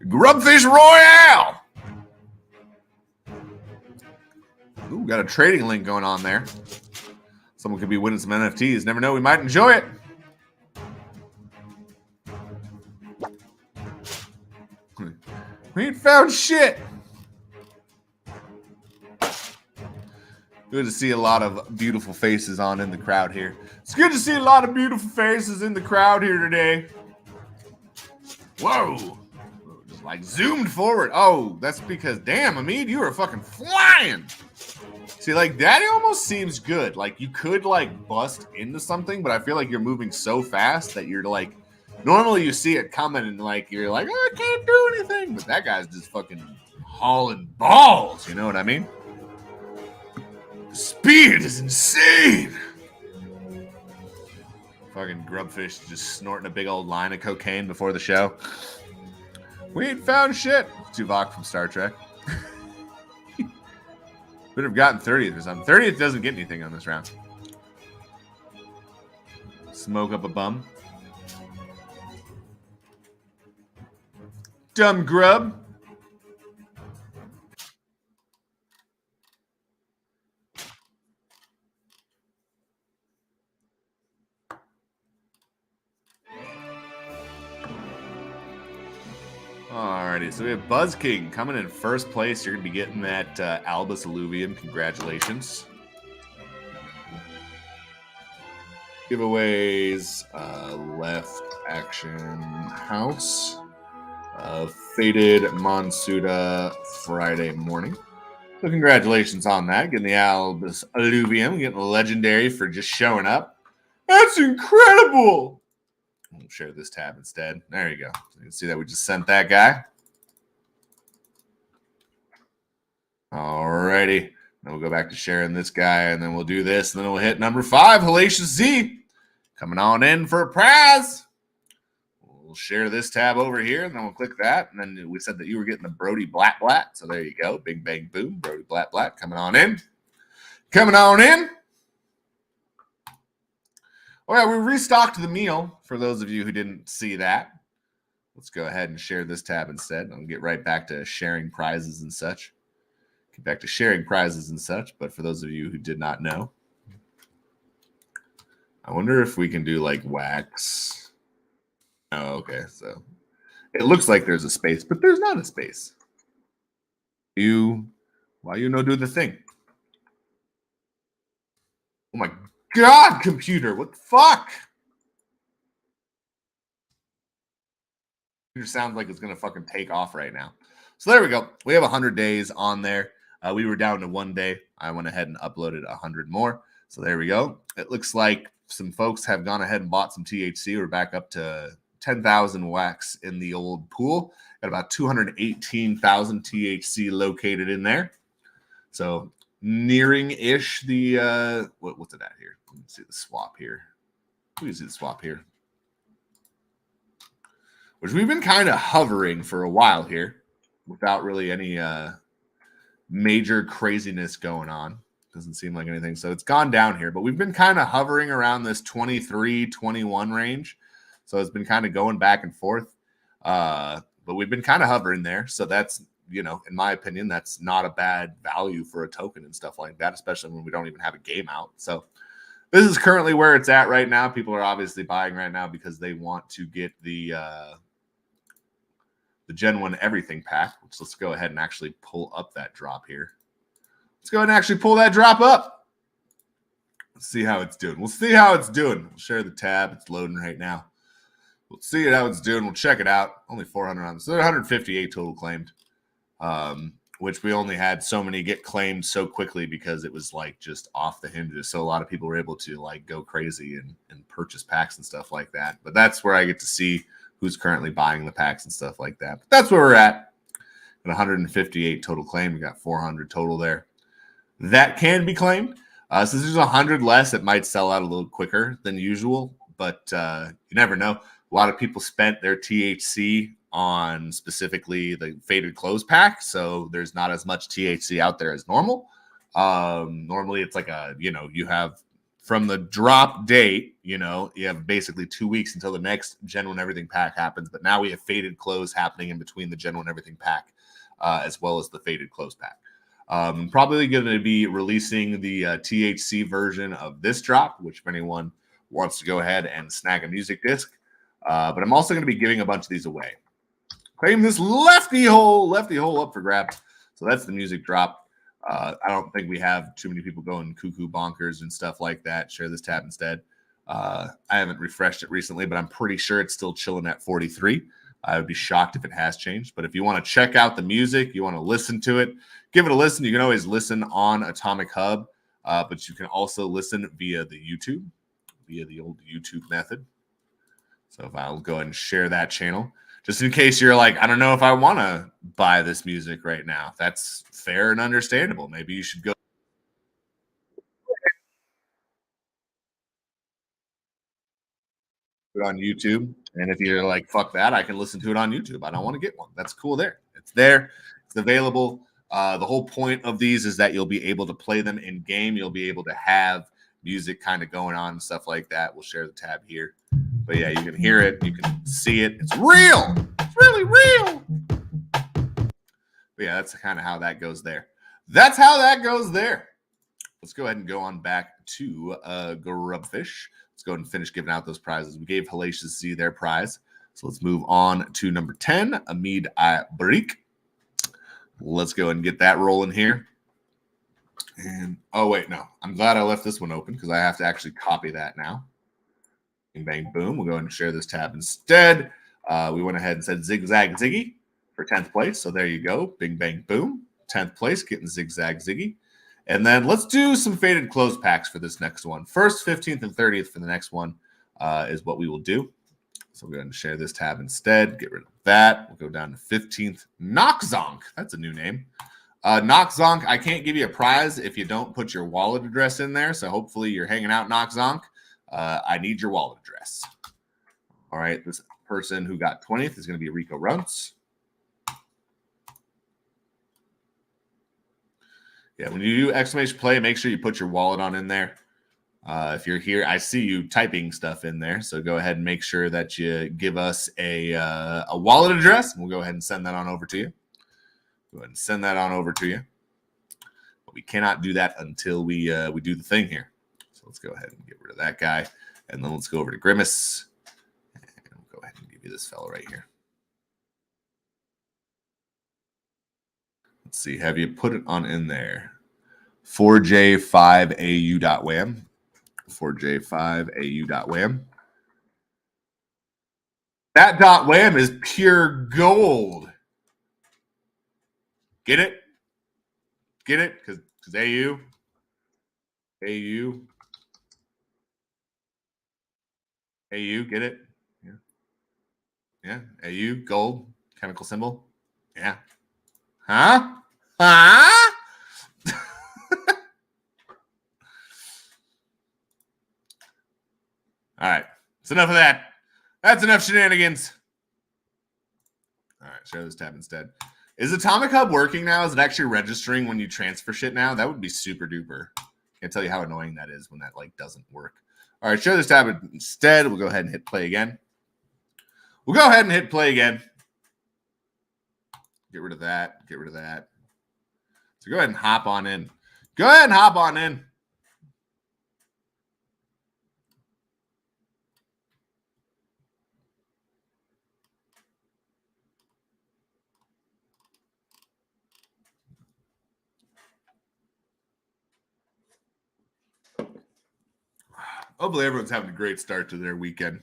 Grubfish Royale! Ooh, got a trading link going on there. Someone could be winning some NFTs. Never know. We might enjoy it. We ain't found shit. Good to see a lot of beautiful faces in the crowd here. It's good to see a lot of beautiful faces in the crowd here today. Whoa. Just like zoomed forward. Oh, that's because, damn, Hamid, you were fucking flying. See, like, Daddy almost seems good. Like, you could, like, bust into something, but I feel like you're moving so fast that you're, like, normally you see it coming and, like, you're like, oh, I can't do anything. But that guy's just fucking hauling balls. You know what I mean? The speed is insane. Fucking Grubfish just snorting a big old line of cocaine before the show. We ain't found shit. Tuvok from Star Trek. Could have gotten 30th or something. 30th doesn't get anything on this round. Smoke up a bum. Dumb grub. Alrighty, so we have Buzz King coming in first place. You're going to be getting that Albus Alluvium. Congratulations. Giveaways, left action house, faded Monsuta Friday morning. So congratulations on that. Getting the Albus Alluvium, getting the legendary for just showing up. That's incredible. We'll share this tab instead. There you go. So you can see that we just sent that guy. Alrighty. Then we'll go back to sharing this guy, and then we'll do this, and then we'll hit number 5, Hellacious Z. Coming on in for a prize. We'll share this tab over here, and then we'll click that. And then we said that you were getting the Brody Black Black. So there you go. Bing, bang, boom. Brody Black Black coming on in. Coming on in. Oh, yeah, we restocked the meal for those of you who didn't see that. Let's go ahead and share this tab instead. I'll get right back to sharing prizes and such. Get back to sharing prizes and such. But for those of you who did not know, I wonder if we can do like wax. Oh, okay. So it looks like there's a space, but there's not a space. Why you no do the thing? Oh my God, computer, what the fuck? It sounds like it's gonna fucking take off right now. So there we go. We have 100 days on there. We were down to 1 day. I went ahead and uploaded 100 more. So there we go. It looks like some folks have gone ahead and bought some THC. We're back up to 10,000 wax in the old pool. Got about 218,000 THC located in there. So nearing-ish the, what's it at here? Let me see the swap here. We can see the swap here. Which we've been kind of hovering for a while here without really any major craziness going on. Doesn't seem like anything. So it's gone down here, but we've been kind of hovering around this 23, 21 range. So it's been kind of going back and forth. But we've been kind of hovering there. So that's, you know, in my opinion, that's not a bad value for a token and stuff like that, especially when we don't even have a game out. So this is currently where it's at right now. People are obviously buying right now because they want to get the Gen 1 Everything pack, which let's go ahead and actually pull up that drop here. Let's go ahead and actually pull that drop up. Let's see how it's doing. We'll see how it's doing. We'll share the tab. It's loading right now. We'll see how it's doing. We'll check it out. Only 400 on this. So 158 total claimed, which we only had so many get claimed so quickly because it was like just off the hinges. So a lot of people were able to like go crazy and purchase packs and stuff like that. But that's where I get to see who's currently buying the packs and stuff like that. But that's where we're at. At 158 total claim. We got 400 total there. That can be claimed. Since there's 100 less, it might sell out a little quicker than usual. But you never know. A lot of people spent their THC on specifically the Faded Clothes pack. So there's not as much THC out there as normal. Normally it's like you have from the drop date, you have basically 2 weeks until the next Gen 1 Everything pack happens. But now we have Faded Clothes happening in between the Gen 1 Everything pack as well as the Faded Clothes pack. Probably going to be releasing the THC version of this drop, which if anyone wants to go ahead and snag a music disc. But I'm also going to be giving a bunch of these away. Claim this lefty hole up for grabs. So that's the music drop. I don't think we have too many people going cuckoo bonkers and stuff like that. Share this tab instead. I haven't refreshed it recently, but I'm pretty sure it's still chilling at 43. I would be shocked if it has changed. But if you want to check out the music, you want to listen to it, give it a listen. You can always listen on Atomic Hub, but you can also listen via the old YouTube method. So if I'll go ahead and share that channel, just in case you're like, I don't know if I want to buy this music right now. That's fair and understandable. Maybe you should go on YouTube. And if you're like, fuck that, I can listen to it on YouTube. I don't want to get one. That's cool there. It's there. It's available. The whole point of these is that you'll be able to play them in game. You'll be able to have music kind of going on and stuff like that. We'll share the tab here. But yeah, you can hear it. You can see it. It's real. It's really real. But yeah, that's kind of how that goes there. That's how that goes there. Let's go ahead and go on back to Grubfish. Let's go ahead and finish giving out those prizes. We gave Hellacious Z their prize. So let's move on to number 10, Amid Ibrik. Let's go and get that rolling here. And oh, wait, no. I'm glad I left this one open because I have to actually copy that now. Bing, bang, boom. We'll go ahead and share this tab instead. We went ahead and said Zigzag Ziggy for 10th place. So there you go. Bing, bang, boom. 10th place, getting Zigzag Ziggy. And then let's do some faded close packs for this next one. First, 15th, and 30th for the next one is what we will do. So we'll go ahead and share this tab instead. Get rid of that. We'll go down to 15th. Knockzonk. That's a new name. Knockzonk, I can't give you a prize if you don't put your wallet address in there. So hopefully you're hanging out, Knockzonk. I need your wallet address. All right. This person who got 20th is going to be Rico Runts. Yeah, when you do exclamation play, make sure you put your wallet on in there. If you're here, I see you typing stuff in there. So go ahead and make sure that you give us a wallet address. And we'll go ahead and send that on over to you. Go ahead and send that on over to you. But we cannot do that until we do the thing here. So let's go ahead and get rid of that guy. And then let's go over to Grimace. And we'll go ahead and give you this fellow right here. Let's see. Have you put it on in there? 4J5AU.wham. 4J5AU.wham. That .wham is pure gold. Get it? Get it? Because AU. Get it? Yeah. Yeah. AU, gold, chemical symbol. Yeah. Huh? Huh? All right. That's enough of that. That's enough shenanigans. All right. Share this tab instead. Is Atomic Hub working now? Is it actually registering when you transfer shit now? That would be super duper. Can't tell you how annoying that is when that doesn't work. All right. Share this tab instead. We'll go ahead and hit play again. We'll go ahead and hit play again. Get rid of that. Get rid of that. So go ahead and hop on in. Go ahead and hop on in. Hopefully everyone's having a great start to their weekend.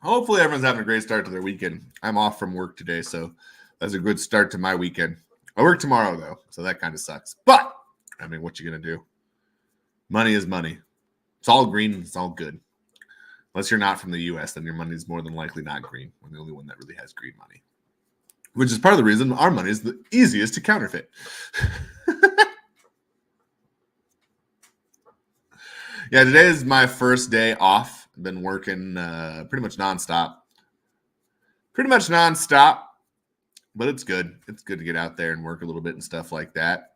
Hopefully everyone's having a great start to their weekend. I'm off from work today, so that's a good start to my weekend. I work tomorrow, though, so that kind of sucks. But, I mean, what you going to do? Money is money. It's all green. It's all good. Unless you're not from the U.S., then your money is more than likely not green. We're the only one that really has green money. Which is part of the reason our money is the easiest to counterfeit. Yeah, today is my first day off. I've been working pretty much nonstop. But it's good. It's good to get out there and work a little bit and stuff like that.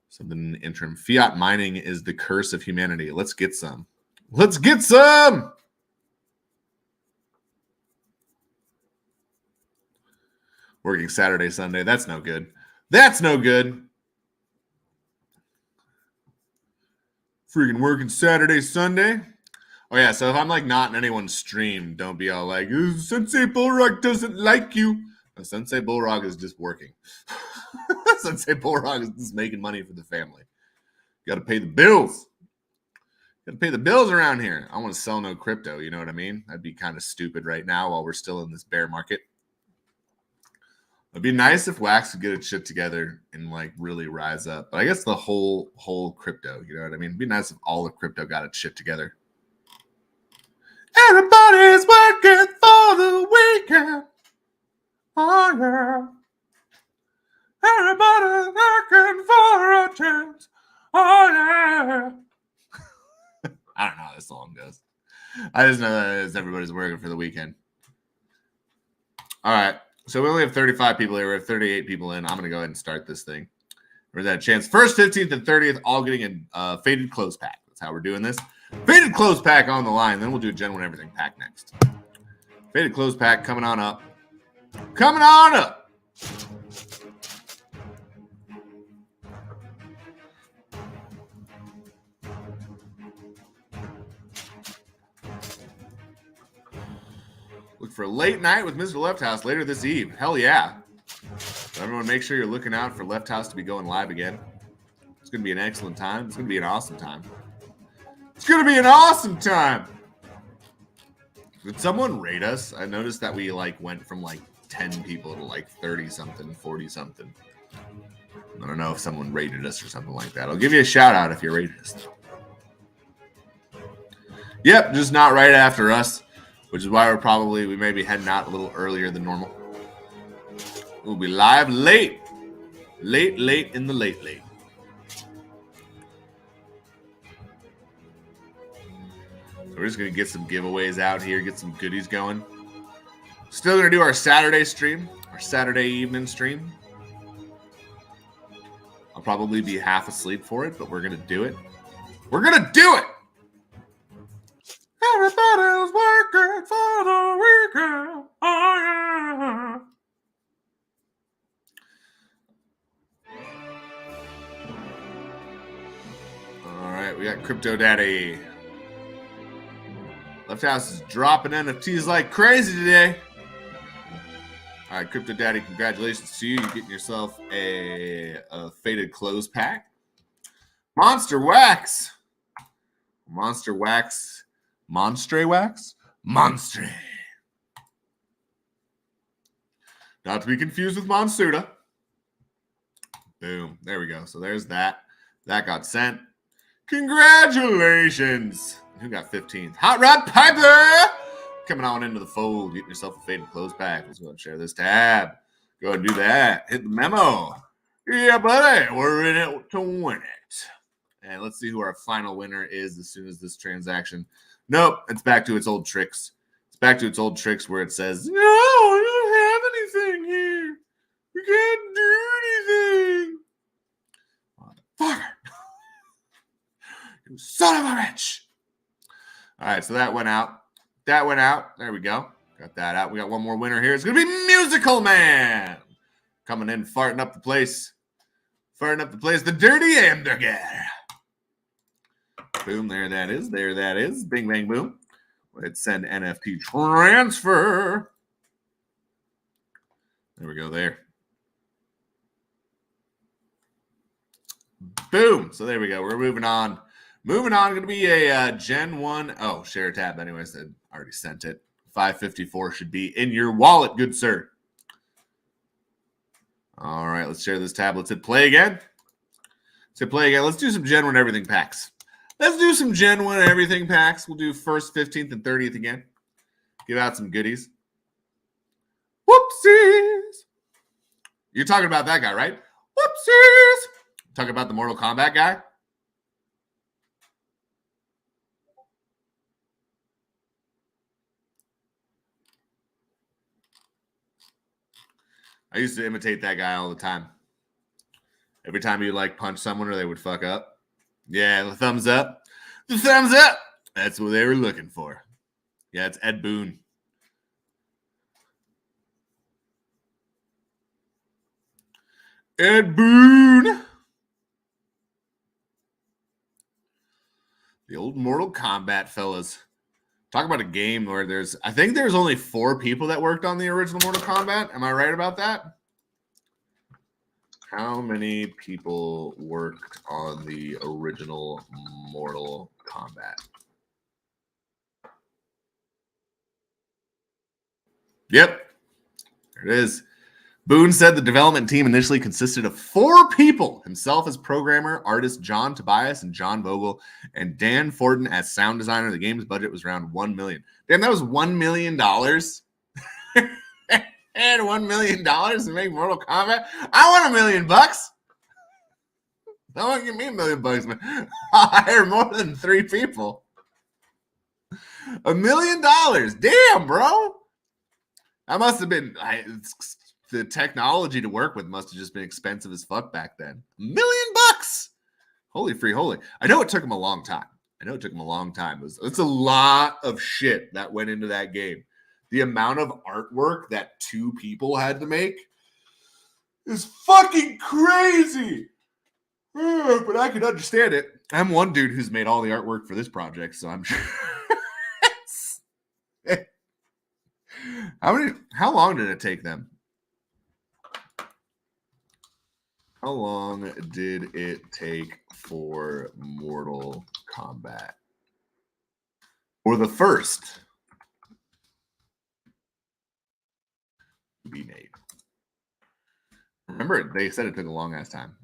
Something in the interim. Fiat mining is the curse of humanity. Let's get some. Let's get some! Working Saturday, Sunday. That's no good. That's no good. Freaking working Saturday, Sunday. Oh, yeah, so if I'm, not in anyone's stream, don't be all like, Sensei Bullrock doesn't like you. No, Sensei Bullrock is just working. Sensei Bullrock is just making money for the family. Got to pay the bills. Got to pay the bills around here. I want to sell no crypto, you know what I mean? That'd be kind of stupid right now while we're still in this bear market. It'd be nice if Wax could get its shit together and really rise up. But I guess the whole crypto, you know what I mean? It'd be nice if all of crypto got its shit together. Everybody's working for the weekend. Oh, yeah. Everybody's working for a chance. Oh, yeah. I don't know how this song goes. I just know that everybody's working for the weekend. All right. So we only have 35 people here. We have 38 people in. I'm going to go ahead and start this thing. There's that chance. First, 15th, and 30th, all getting a faded close pack. That's how we're doing this. Faded close pack on the line. Then we'll do a Gen 1 Everything pack next. Faded close pack coming on up. Coming on up. for a late night with Mr. Left House later this eve. Hell yeah. So everyone make sure you're looking out for Left House to be going live again. It's going to be an excellent time. It's going to be an awesome time. It's going to be an awesome time. Did someone rate us? I noticed that we went from 10 people to 30 something, 40 something. I don't know if someone rated us or something like that. I'll give you a shout out if you rated us. Yep, just not right after us, which is why we may be heading out a little earlier than normal. We'll be live late in the late. So we're just going to get some giveaways out here, get some goodies going. Still going to do our Saturday stream, our Saturday evening stream. I'll probably be half asleep for it, but we're going to do it. We're going to do it! Everybody's working for the weekend. Oh, yeah. All right, we got Crypto Daddy. Left House is dropping NFTs like crazy today. All right, Crypto Daddy, congratulations to you. You're getting yourself a faded clothes pack. Monster Wax. Monstre Wax. Monstre. Not to be confused with Monsuta. Boom. There we go. So there's that. That got sent. Congratulations. Who got 15th? Hot Rod Piper. Coming on into the fold. Getting yourself a faded clothes pack. Let's go and share this tab. Go ahead and do that. Hit the memo. Yeah, buddy. We're in it to win it. And let's see who our final winner is as soon as this transaction. Nope. It's back to its old tricks. It's back to its old tricks where it says, no, I don't have anything here. We can't do anything. Motherfucker. You son of a bitch. All right, so that went out. That went out. There we go. Got that out. We got one more winner here. It's going to be Musical Man. Coming in, farting up the place. Farting up the place. The Dirty Hamburger. Boom. There that is. There that is. Bing, bang, boom. Let's send NFT transfer. There we go there. Boom. So there we go. We're moving on. Moving on, going to be a Gen 1. Oh, share tab. Anyways, I already sent it. 554 should be in your wallet, good sir. All right, let's share this tab. Let's hit play again. Let's hit play again. Let's do some Gen 1 everything packs. Let's do some Gen 1 everything packs. We'll do 1st, 15th, and 30th again. Give out some goodies. Whoopsies. You're talking about that guy, right? Whoopsies. Talking about the Mortal Kombat guy? I used to imitate that guy all the time. Every time you punch someone or they would fuck up. Yeah, the thumbs up. The thumbs up. That's what they were looking for. Yeah, it's Ed Boon. Ed Boon. The old Mortal Kombat fellas. Talk about a game where I think there's only 4 people that worked on the original Mortal Kombat. Am I right about that? How many people worked on the original Mortal Kombat? Yep. There it is. Boone said the development team initially consisted of 4 people, himself as programmer, artist John Tobias and John Vogel, and Dan Forden as sound designer. The game's budget was around $1 million. Damn, that was $1 million? And $1 million to make Mortal Kombat? I want $1 million. Don't want to give me $1 million, man. I'll hire more than 3 people. $1 million. Damn, bro. That must have been... the technology to work with must have just been expensive as fuck back then. $1 million. Holy free holy. I know it took him a long time. It's a lot of shit that went into that game. The amount of artwork that 2 people had to make is fucking crazy. But I can understand it. I'm one dude who's made all the artwork for this project, so I'm sure. How long did it take them? How long did it take for Mortal Kombat? Or the first to be made? Remember, they said it took a long ass time.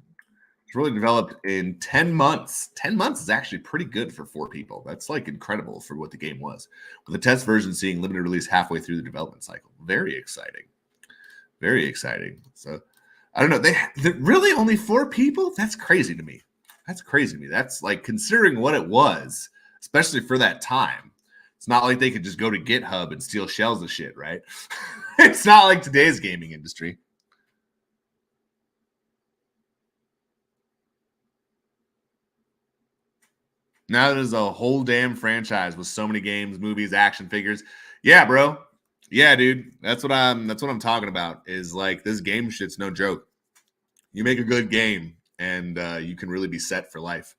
It's really developed in 10 months. 10 months is actually pretty good for 4 people. That's like incredible for what the game was. With the test version seeing limited release halfway through the development cycle. Very exciting. Very exciting. So, I don't know. They're really only 4 people? That's crazy to me. That's crazy to me. That's like considering what it was, especially for that time. It's not like they could just go to GitHub and steal shells of shit, right? It's not like today's gaming industry. Now there's a whole damn franchise with so many games, movies, action figures. Yeah, bro. Yeah, dude. That's what I'm talking about. Is like this game shit's no joke. You make a good game and you can really be set for life.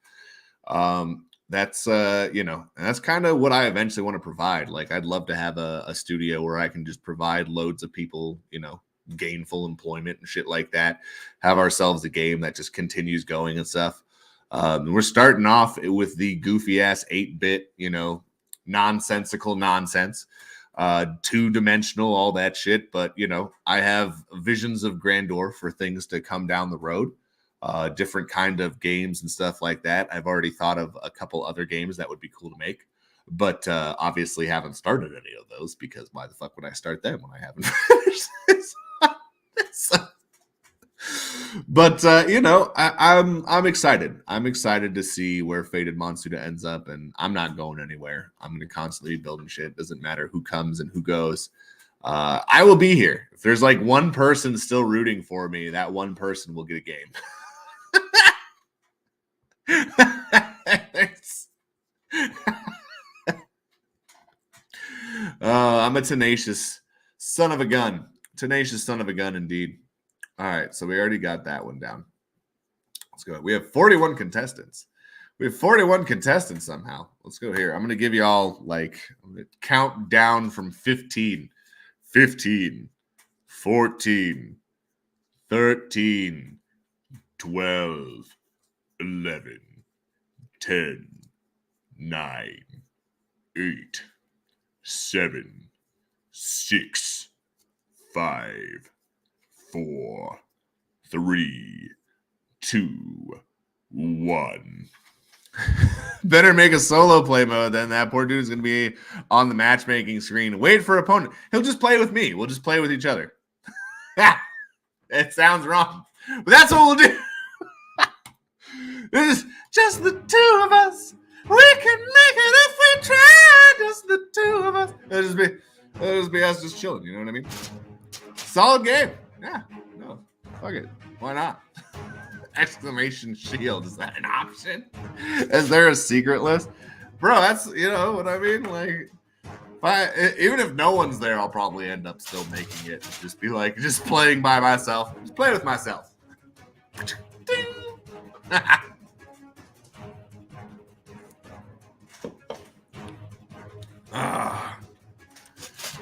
That's and that's kind of what I eventually want to provide. Like I'd love to have a studio where I can just provide loads of people, gainful employment and shit like that. Have ourselves a game that just continues going and stuff. We're starting off with the goofy ass 8-bit, nonsensical nonsense, 2-dimensional, all that shit. But, I have visions of grandeur for things to come down the road, different kind of games and stuff like that. I've already thought of a couple other games that would be cool to make, but obviously haven't started any of those because why the fuck would I start them when I haven't finished this? But I'm excited. I'm excited to see where Faded Monsuta ends up, and I'm not going anywhere. I'm going to constantly be building shit. Doesn't matter who comes and who goes. I will be here. If there's like one person still rooting for me, that one person will get a game. I'm a tenacious son of a gun. Tenacious son of a gun, indeed. All right, so we already got that one down. Let's go. We have 41 contestants. Somehow. Let's go here. I'm going to give you all, I'm going to count down from 15. 15, 14, 13, 12, 11, 10, 9, 8, 7, 6, 5, 4, 3, 2, 1. Better make a solo play mode, then that poor dude is going to be on the matchmaking screen. Wait for opponent. He'll just play with me. We'll just play with each other. It sounds wrong, but that's what we'll do. This is just the 2 of us. We can make it if we try. Just the 2 of us. It'll just be us just chilling. You know what I mean? Solid game. Yeah, no, fuck it. Why not? Exclamation shield. Is that an option? Is there a secret list? Bro, that's, what I mean? Like, even if no one's there, I'll probably end up still making it. Just be like, just playing by myself. Just play with myself.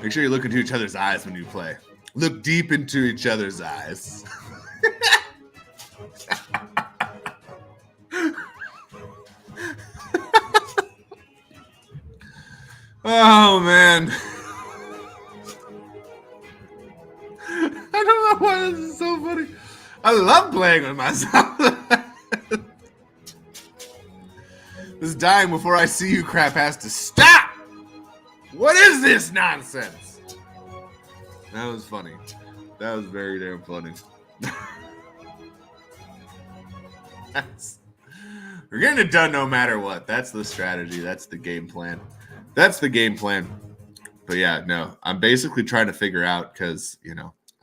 Make sure you look into each other's eyes when you play. Look deep into each other's eyes. Oh, man. I don't know why this is so funny. I love playing with myself. This dying before I see you crap has to stop. What is this nonsense? That was funny. That was very damn funny. We're getting it done no matter what. That's the strategy. That's the game plan. But yeah, no, I'm basically trying to figure out because,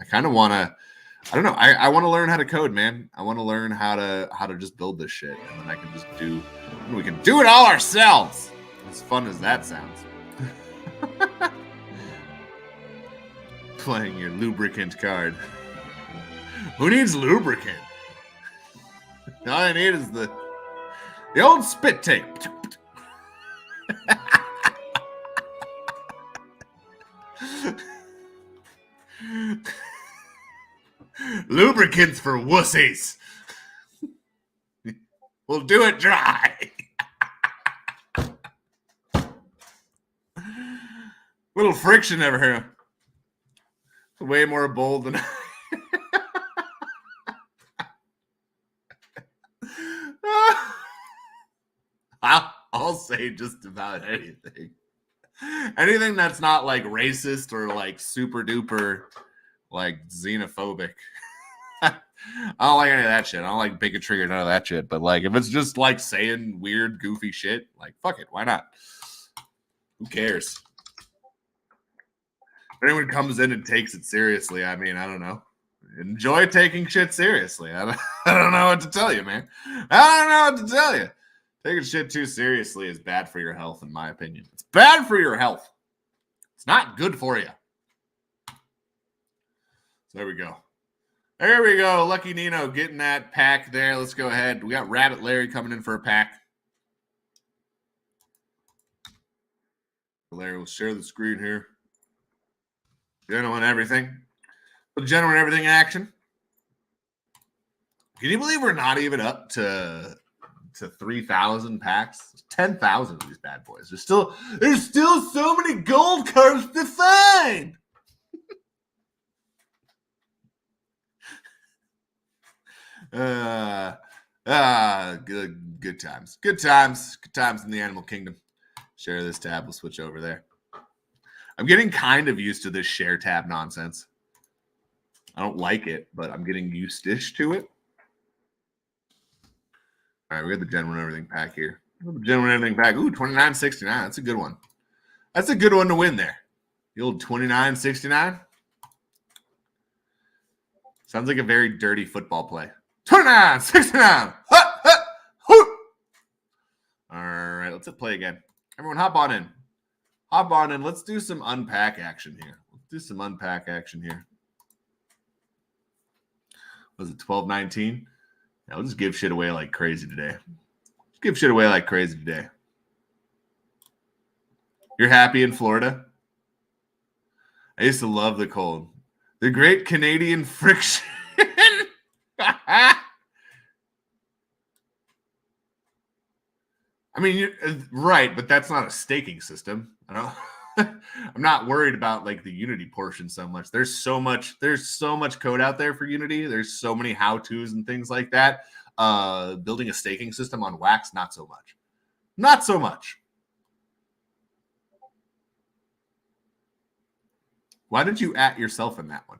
I kind of want to, I don't know. I want to learn how to code, man. I want to learn how to just build this shit. And then I can just we can do it all ourselves. As fun as that sounds. Playing your lubricant card. Who needs lubricant? All I need is the old spit take. Lubricants for wussies. We'll do it dry. Little friction over here. Way more bold than I'll say just about anything. Anything that's not like racist or like super duper like xenophobic. I don't like any of that shit. I don't like bigotry or none of that shit. But like if it's just like saying weird, goofy shit, like fuck it. Why not? Who cares? If anyone comes in and takes it seriously, I mean, I don't know. Enjoy taking shit seriously. I don't know what to tell you, man. I don't know what to tell you. Taking shit too seriously is bad for your health, in my opinion. It's bad for your health. It's not good for you. So there we go. There we go. Lucky Nino getting that pack there. Let's go ahead. We got Rabbit Larry coming in for a pack. Larry will share the screen here. Gentlemen, everything. The gentlemen, everything action. Can you believe we're not even up to 3,000 packs? 10,000 of these bad boys. There's still so many gold cards to find. Good times. Good times in the animal kingdom. Share this tab. We'll switch over there. I'm getting kind of used to this share tab nonsense. I don't like it, but I'm getting used-ish to it. All right, we got the Gentleman Everything pack here. The Gentleman Everything pack. Ooh, $29.69. That's a good one. That's a good one to win there. The old $29.69. Sounds like a very dirty football play. $29.69. All right, let's play again. Everyone, hop on in. Hop on in. Let's do some unpack action here. Was it 12.19? Yeah, we'll just give shit away like crazy today. You're happy in Florida? I used to love the cold. The Great Canadian Friction. I mean, you're right, but that's not a staking system. I don't. I'm not worried about like the Unity portion so much. There's so much code out there for Unity. There's so many how-tos and things like that. Building a staking system on Wax, not so much. Why did you at yourself in that one?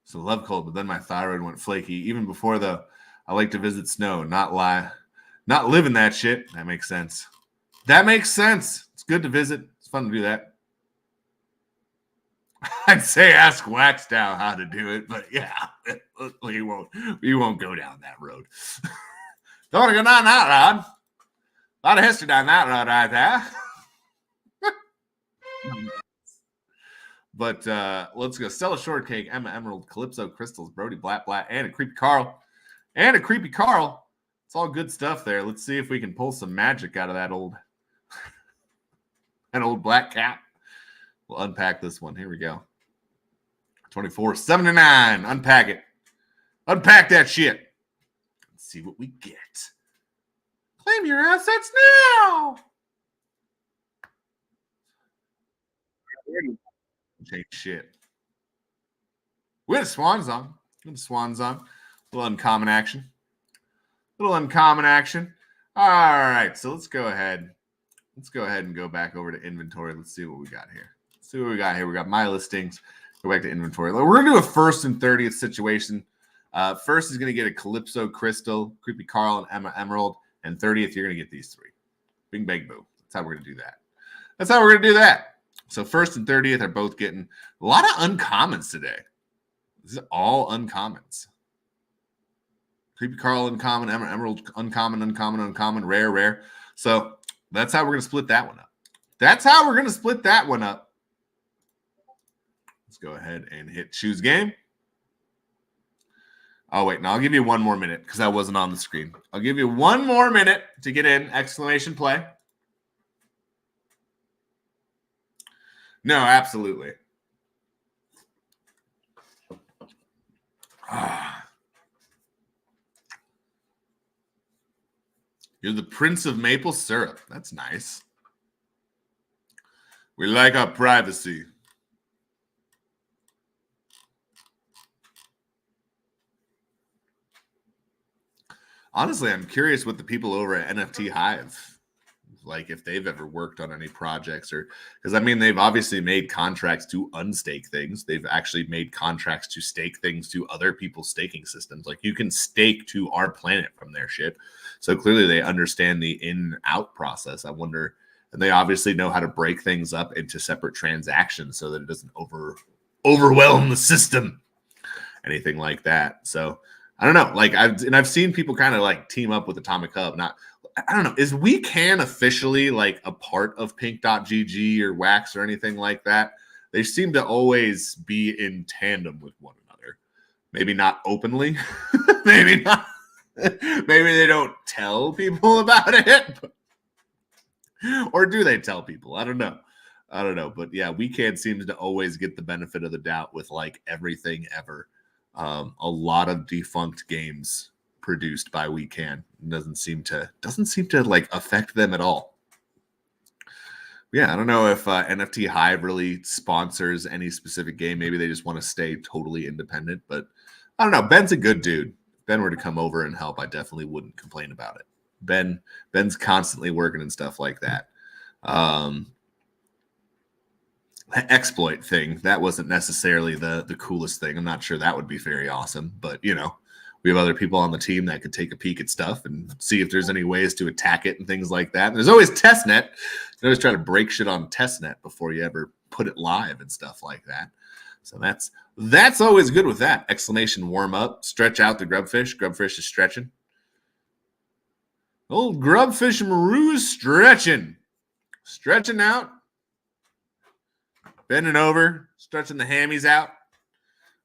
So love cold, but then my thyroid went flaky. Even before I like to visit snow, not live in that shit. That makes sense. It's good to visit. It's fun to do that. I'd say ask Waxdown how to do it, but yeah, we won't go down that road. Don't want to go down that road. A lot of history down that road right there. But let's go. Stella Shortcake, Emma Emerald, Calypso Crystals, Brody Black, and a Creepy Carl. It's all good stuff there. Let's see if we can pull some magic out of that old black cap. We'll unpack this one. Here we go. 24.79. Unpack it. Unpack that shit. Let's see what we get. Claim your assets now. Take shit. With Swans on. Little uncommon action. All right, so let's go ahead and go back over to inventory. Let's see what we got here. We got my listings. Go back to inventory. We're going to do a first and 30th situation. First is going to get a Calypso Crystal, Creepy Carl, and Emma Emerald. And 30th, you're going to get these three. Bing, bang, boom. That's how we're going to do that. So first and 30th are both getting a lot of uncommons today. This is all uncommons. Creepy Carl uncommon, Emma Emerald uncommon, rare. So that's how we're going to split that one up. Let's go ahead and hit choose game. Oh, wait. Now I'll give you one more minute because I wasn't on the screen. I'll give you one more minute to get in. Exclamation play. No, absolutely. You're the Prince of Maple Syrup. That's nice. We like our privacy. Honestly, I'm curious what the people over at NFT Hive, like if they've ever worked on any projects, or because I mean they've obviously made contracts to unstake things. They've actually made contracts to stake things to other people's staking systems. Like you can stake to our planet from their shit. So clearly they understand the in-out process. I wonder, and they obviously know how to break things up into separate transactions so that it doesn't overwhelm the system, anything like that. So I don't know. Like I've seen people kind of like team up with Atomic Hub. I don't know. Is WeCan officially like a part of Pink.gg or Wax or anything like that? They seem to always be in tandem with one another. Maybe not openly. Maybe not. Maybe they don't tell people about it. Or do they tell people? I don't know. But yeah, WeCan seems to always get the benefit of the doubt with like everything ever. A lot of defunct games produced by WeCan doesn't seem to like affect them at all. Yeah, I don't know if NFT Hive really sponsors any specific game. Maybe they just want to stay totally independent. But I don't know. Ben's a good dude. If Ben were to come over and help, I definitely wouldn't complain about it. Ben's constantly working and stuff like that. Exploit thing, that wasn't necessarily the coolest thing. I'm not sure that would be very awesome, but you know, we have other people on the team that could take a peek at stuff and see if there's any ways to attack it and things like that. And there's always testnet. You always try to break shit on testnet before you ever put it live and stuff like that. So that's always good with that. Exclamation warm up, stretch out the grubfish. Grubfish is stretching. Old grubfish Maru's stretching out. Bending over, stretching the hammies out.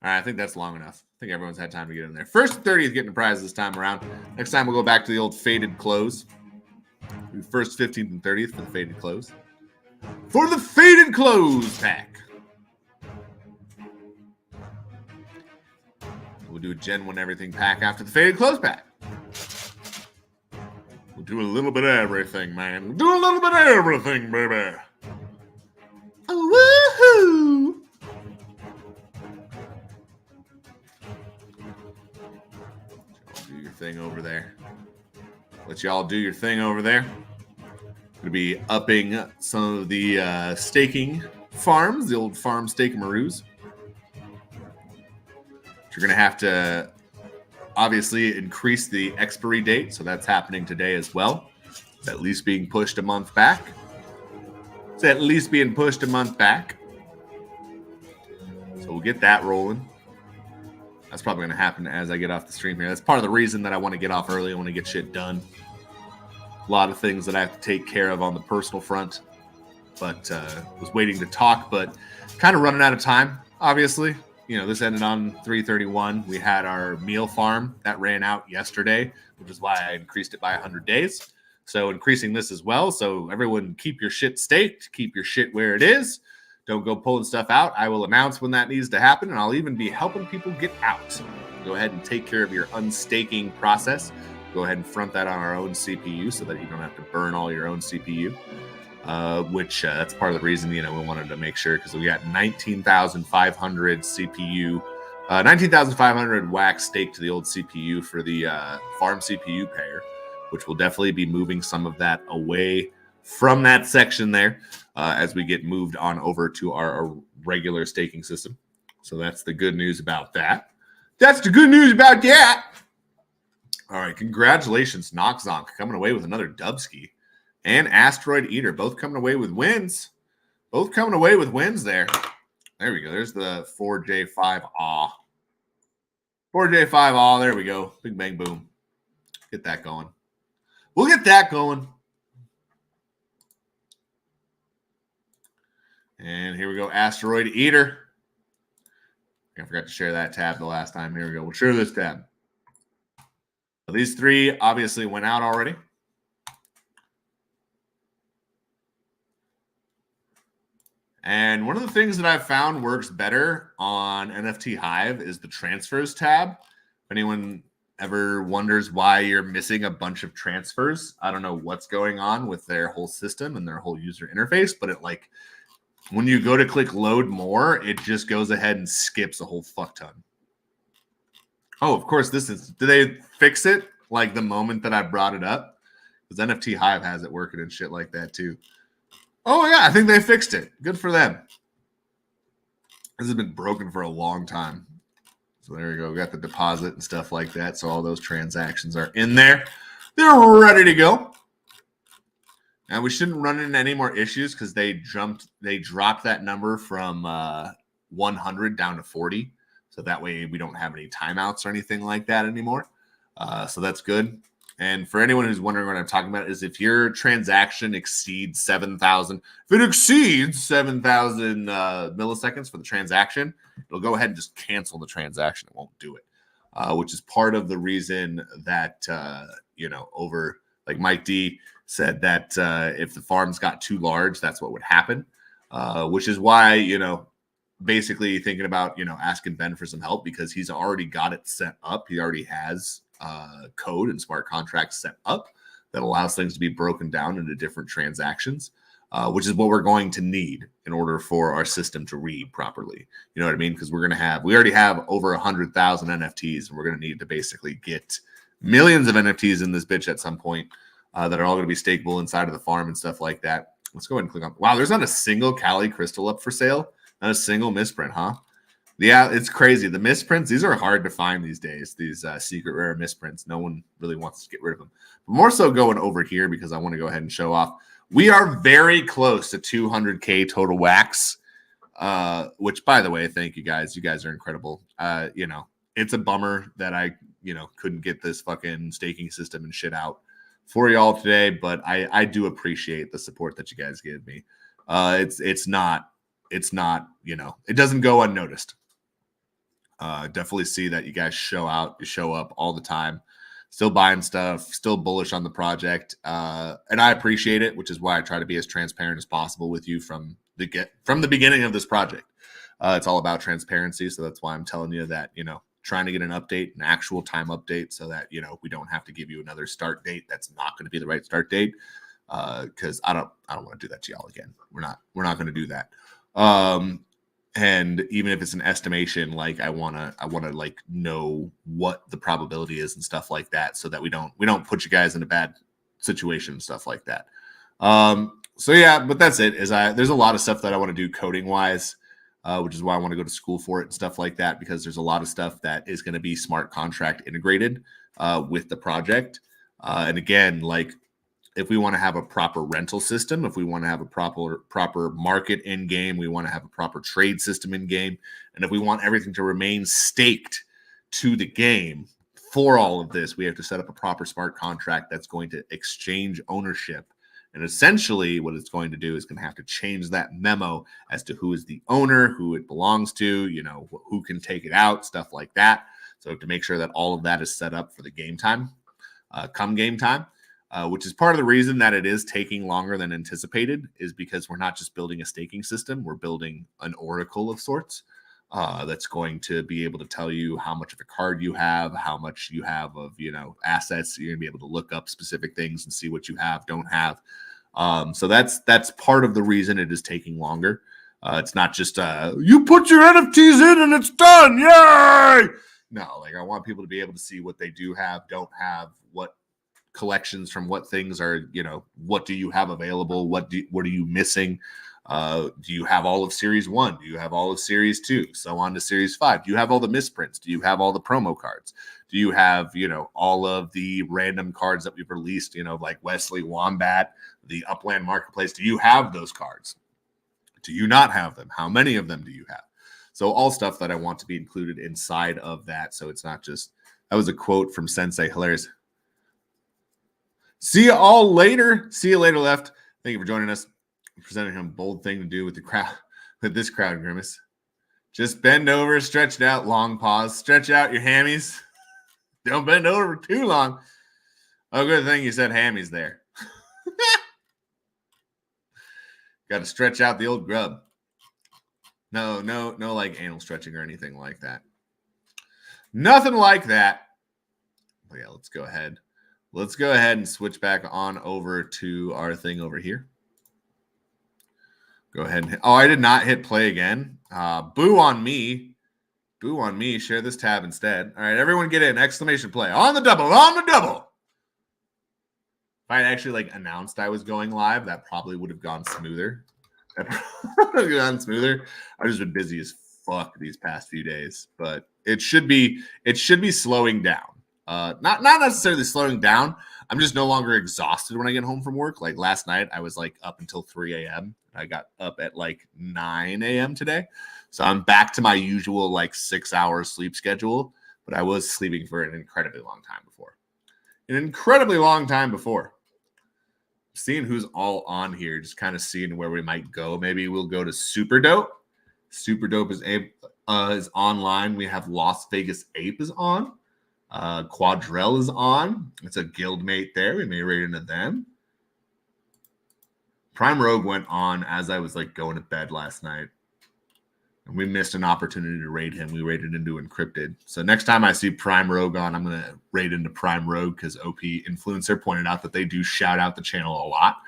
All right, I think that's long enough. I think everyone's had time to get in there. First and 30th getting a prize this time around. Next time we'll go back to the old faded close. First 15th and 30th for the faded close. For the faded close pack. We'll do a Gen 1 everything pack after the faded close pack. We'll do a little bit of everything, man. We'll do a little bit of everything, baby. Woohoo! Do your thing over there. Let y'all do your thing over there. Going to be upping some of the staking farms, the old farm staking-maroos. You're going to have to obviously increase the expiry date, so that's happening today as well. It's at least being pushed a month back. So we'll get that rolling. That's probably going to happen as I get off the stream here. That's part of the reason that I want to get off early. I want to get shit done. A lot of things that I have to take care of on the personal front. But was waiting to talk, but kind of running out of time, obviously. You know, this ended on 3/31. We had our meal farm that ran out yesterday, which is why I increased it by 100 days. So increasing this as well. So everyone keep your shit staked. Keep your shit where it is. Don't go pulling stuff out. I will announce when that needs to happen, and I'll even be helping people get out. Go ahead and take care of your unstaking process. Go ahead and front that on our own CPU so that you don't have to burn all your own CPU, which that's part of the reason, you know, we wanted to make sure, because we got 19,500 CPU, 19,500 wax staked to the old CPU for the farm CPU pair, which will definitely be moving some of that away from that section there as we get moved on over to our regular staking system. So that's the good news about that. All right, congratulations, Noxzonk, coming away with another Dubski. And Asteroid Eater, both coming away with wins. Both coming away with wins there. There we go. There's the 4J5 Aw. 4J5 Aw. There we go. Big bang boom. Get that going. We'll get that going. And here we go. Asteroid Eater. I forgot to share that tab the last time. Here we go. We'll share this tab. So these three obviously went out already. And one of the things that I've found works better on NFT Hive is the transfers tab. If anyone ever wonders why you're missing a bunch of transfers, I don't know what's going on with their whole system and their whole user interface, but it like when you go to click load more, it just goes ahead and skips a whole fuck ton. Oh, of course, did they fix it like the moment that I brought it up? Because NFT Hive has it working and shit like that too. Oh yeah, I think they fixed it. Good for them. This has been broken for a long time. So there you go. We got the deposit and stuff like that. So all those transactions are in there. They're ready to go. Now we shouldn't run into any more issues because they dropped that number from 100 down to 40. So that way we don't have any timeouts or anything like that anymore. So that's good. And for anyone who's wondering what I'm talking about is if your transaction exceeds 7,000, if it exceeds 7,000 milliseconds for the transaction, it'll go ahead and just cancel the transaction. It won't do it, which is part of the reason that, over like Mike D said that if the farms got too large, that's what would happen, which is why, basically thinking about, asking Ben for some help because he's already got it set up. He already has code and smart contracts set up that allows things to be broken down into different transactions, which is what we're going to need in order for our system to read properly. You know what I mean? Because we already have over 100,000 NFTs, and we're going to need to basically get millions of NFTs in this bitch at some point that are all going to be stakeable inside of the farm and stuff like that. Let's go ahead and click on. Wow, there's not a single Cali crystal up for sale. Not a single misprint, huh? Yeah, it's crazy. The misprints, these are hard to find these days, these secret rare misprints. No one really wants to get rid of them. But more so going over here because I want to go ahead and show off. We are very close to 200K total wax, which, by the way, thank you guys. You guys are incredible. It's a bummer that I, couldn't get this fucking staking system and shit out for y'all today, but I do appreciate the support that you guys give me. It's not, it doesn't go unnoticed. Definitely see that you guys show up all the time, still buying stuff, still bullish on the project. And I appreciate it, which is why I try to be as transparent as possible with you from the beginning of this project. It's all about transparency. So that's why I'm telling you that, trying to get an update, an actual time update so that, we don't have to give you another start date. That's not going to be the right start date. Cause I don't want to do that to y'all again. We're not going to do that. And even if it's an estimation, like I want to like know what the probability is and stuff like that, so that we don't put you guys in a bad situation and stuff like that. So yeah, but that's it. There's a lot of stuff that I want to do coding wise, which is why I want to go to school for it and stuff like that, because there's a lot of stuff that is going to be smart contract integrated with the project. And again, like, if we want to have a proper rental system, if we want to have a proper market in game, we want to have a proper trade system in game, and if we want everything to remain staked to the game for all of this, we have to set up a proper smart contract that's going to exchange ownership. And essentially what it's going to do is going to have to change that memo as to who is the owner, who it belongs to, who can take it out, stuff like that. So to make sure that all of that is set up for the game time, come game time. Which is part of the reason that it is taking longer than anticipated, is because we're not just building a staking system, we're building an oracle of sorts that's going to be able to tell you how much of a card you have, how much you have of, assets. You're going to be able to look up specific things and see what you have, don't have. So that's part of the reason it is taking longer. It's not just you put your NFTs in and it's done. Yay! No, like I want people to be able to see what they do have, don't have, what collections from what things are, what do you have available? What are you missing? Do you have all of series 1? Do you have all of series 2? So on to series 5. Do you have all the misprints? Do you have all the promo cards? Do you have, all of the random cards that we've released, like Wesley Wombat, the Upland Marketplace? Do you have those cards? Do you not have them? How many of them do you have? So all stuff that I want to be included inside of that. So it's not just, that was a quote from Sensei, hilarious. See you all later. See you later, Left. Thank you for joining us. I'm presenting him a bold thing to do with this crowd, Grimace. Just bend over, stretch it out, long pause. Stretch out your hammies. Don't bend over too long. Oh, good thing you said hammies there. Got to stretch out the old grub. No, like anal stretching or anything like that. Nothing like that. Oh yeah, let's go ahead. Let's go ahead and switch back on over to our thing over here. Go ahead and I did not hit play again. Boo on me. Boo on me. Share this tab instead. All right, everyone get in. Exclamation play. On the double. On the double. If I had actually like announced I was going live, that probably would have gone smoother. I've just been busy as fuck these past few days, but it should be slowing down. Not necessarily slowing down. I'm just no longer exhausted when I get home from work. Like last night, I was like up until 3 a.m. I got up at like 9 a.m. today. So I'm back to my usual like 6-hour sleep schedule, but I was sleeping for an incredibly long time before. Seeing who's all on here, just kind of seeing where we might go. Maybe we'll go to Super Dope. Super Dope is online. We have Las Vegas Ape is on. Quadrell is on. It's a guildmate there. We may raid into them. Prime Rogue went on as I was like going to bed last night. And we missed an opportunity to raid him. We raided into Encrypted. So next time I see Prime Rogue on, I'm going to raid into Prime Rogue because OP Influencer pointed out that they do shout out the channel a lot.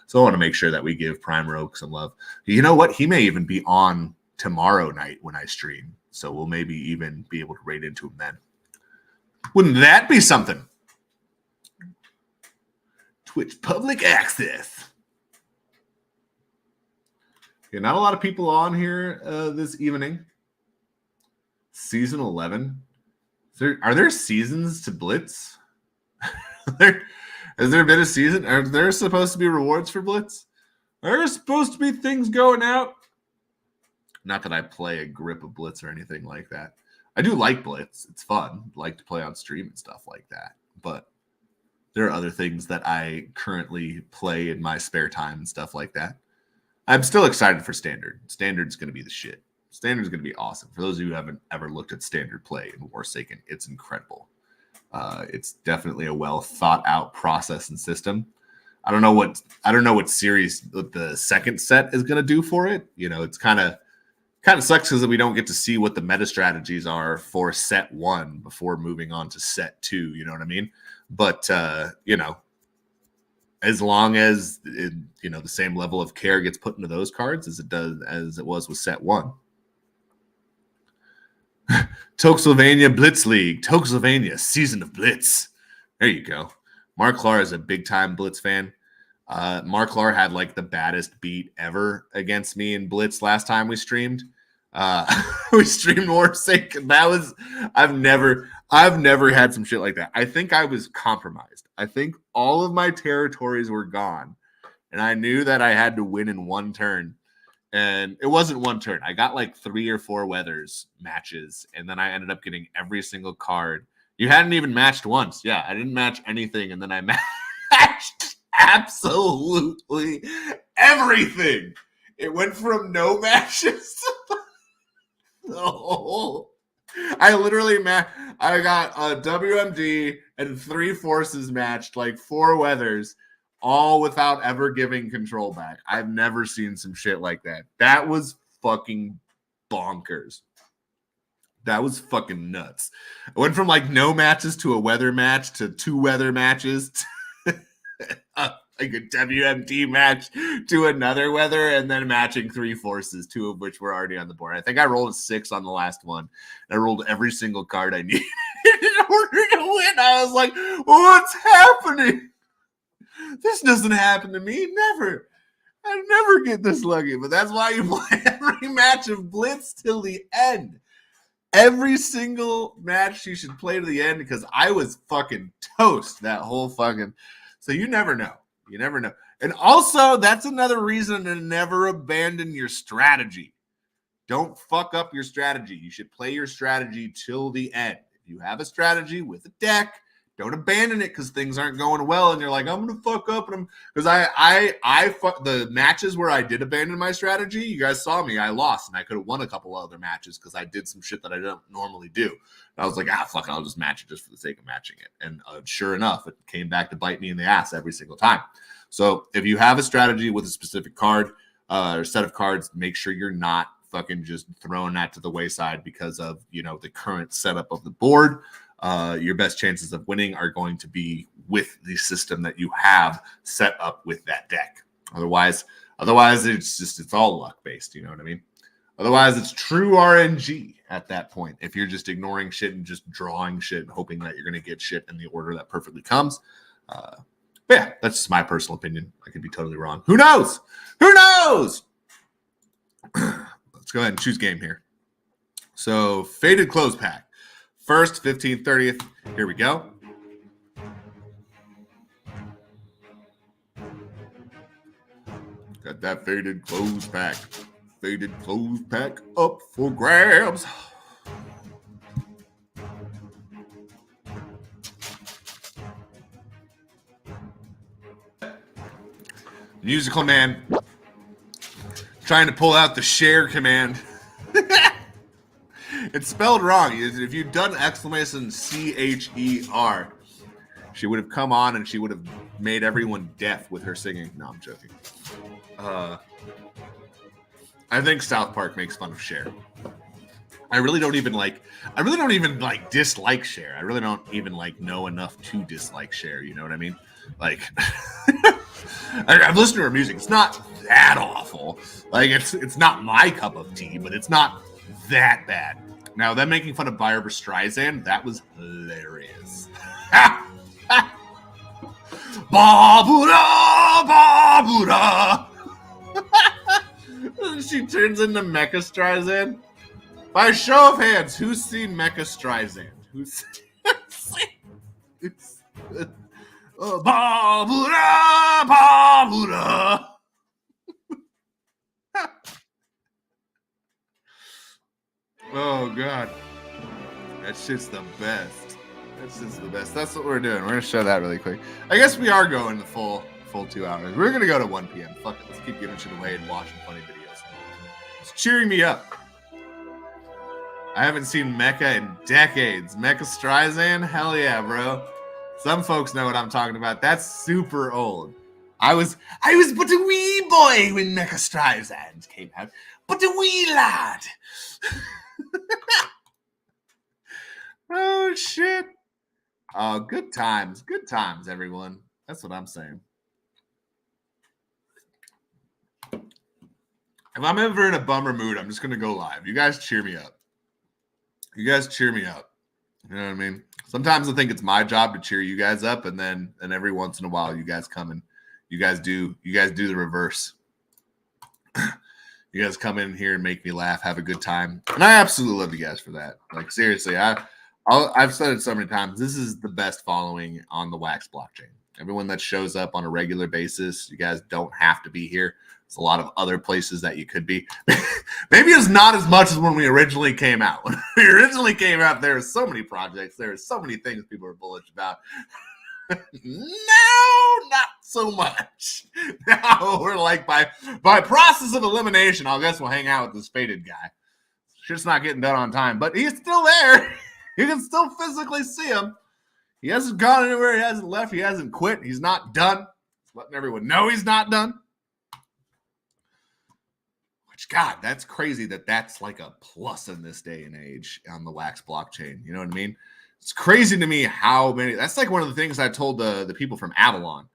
So I want to make sure that we give Prime Rogue some love. You know what? He may even be on tomorrow night when I stream. So we'll maybe even be able to raid into him then. Wouldn't that be something? Twitch public access. Okay, not a lot of people on here this evening. Season 11. Are there seasons to Blitz? Has there been a season? Are there supposed to be rewards for Blitz? Are there supposed to be things going out? Not that I play a grip of Blitz or anything like that. I do like Blitz. It's fun. I like to play on stream and stuff like that. But there are other things that I currently play in my spare time and stuff like that. I'm still excited for Standard. Standard's going to be the shit. Standard's going to be awesome. For those of you who haven't ever looked at Standard play in Forsaken, it's incredible. It's definitely a well thought out process and system. I don't know what series the second set is going to do for it. You know, it's kind of sucks because we don't get to see what the meta strategies are for set 1 before moving on to set 2. You know what I mean? But you know, as long as the same level of care gets put into those cards as it was with set 1. Tokesylvania Blitz League, Tokesylvania Season of Blitz. There you go. Mark Clark is a big time Blitz fan. Mark Clark had like the baddest beat ever against me in Blitz last time we streamed. We streamed Forsaken. I've never had some shit like that. I think I was compromised. I think all of my territories were gone, and I knew that I had to win in one turn. And it wasn't one turn. I got like 3 or 4 weathers matches, and then I ended up getting every single card. You hadn't even matched once. Yeah, I didn't match anything, and then I matched absolutely everything. It went from no matches to I literally I got a WMD and 3 forces matched, like 4 weathers, all without ever giving control back. I've never seen some shit like that. That was fucking bonkers. That was fucking nuts. I went from like no matches to a weather match to 2 weather matches to like a WMD match to another weather, and then matching 3 forces, 2 of which were already on the board. I think I rolled a 6 on the last one. I rolled every single card I needed in order to win. I was like, what's happening? This doesn't happen to me. Never. I never get this lucky. But that's why you play every match of Blitz till the end. Every single match you should play to the end, because I was fucking toast that whole fucking. So you never know. You never know. And also, that's another reason to never abandon your strategy. Don't fuck up your strategy. You should play your strategy till the end. If you have a strategy with a deck, don't abandon it because things aren't going well and you're like, I'm gonna fuck up. And because the matches where I did abandon my strategy, you guys saw me, I lost, and I could have won a couple other matches because I did some shit that I don't normally do. And I was like, fuck it, I'll just match it just for the sake of matching it. And sure enough, it came back to bite me in the ass every single time. So if you have a strategy with a specific card or set of cards, make sure you're not fucking just throwing that to the wayside because of the current setup of the board. your best chances of winning are going to be with the system that you have set up with that deck. Otherwise it's all luck based. You know what I mean? Otherwise, it's true RNG at that point. If you're just ignoring shit and just drawing shit and hoping that you're going to get shit in the order that perfectly comes. But yeah, that's just my personal opinion. I could be totally wrong. Who knows? Who knows? Let's go ahead and choose game here. So, Faded Close Pack. 1st, 15th, 30th. Here we go. Got that Faded Close Pack. Faded Close Pack up for grabs. Musical man trying to pull out the share command. It's spelled wrong. If you'd done exclamation CHER, she would have come on and she would have made everyone deaf with her singing. No, I'm joking. I think South Park makes fun of Cher. I really don't even dislike Cher. I really don't even know enough to dislike Cher. You know what I mean? Like, I've listened to her music. It's not that awful. Like, it's not my cup of tea, but it's not that bad. Now, them making fun of Barbra Streisand, that was hilarious. Babura, Babura. She turns into Mecha Streisand. By show of hands, who's seen Mecha Streisand? Who's Babura, Babura. Oh god, that shit's the best. That shit's the best. That's what we're doing. We're gonna show that really quick. I guess we are going the full 2 hours. We're gonna go to 1 p.m. Fuck it. Let's keep giving shit away and watching funny videos. It's cheering me up. I haven't seen Mecha in decades. Mecha Streisand? Hell yeah, bro. Some folks know what I'm talking about. That's super old. I was but a wee boy when Mecha Streisand came out. But a wee lad. Oh shit. Oh, good times. Good times, everyone. That's what I'm saying. If I'm ever in a bummer mood, I'm just gonna go live. You guys cheer me up. You guys cheer me up. You know what I mean? Sometimes I think it's my job to cheer you guys up, and every once in a while you guys come and you guys do the reverse. You guys come in here and make me laugh, have a good time. And I absolutely love you guys for that. Like, seriously, I've said it so many times. This is the best following on the Wax blockchain. Everyone that shows up on a regular basis, you guys don't have to be here. There's a lot of other places that you could be. Maybe it's not as much as when we originally came out. When we originally came out, there were so many projects. There were so many things people were bullish about. No, not so much. Now we're like, by process of elimination, I guess we'll hang out with this Faded guy. Shit's not getting done on time, but he's still there. You can still physically see him. He hasn't gone anywhere. He hasn't left. He hasn't quit. He's not done. He's letting everyone know he's not done. Which, God, that's crazy that's like a plus in this day and age on the Wax blockchain. You know what I mean? It's crazy to me how many. That's like one of the things I told the people from Avalon.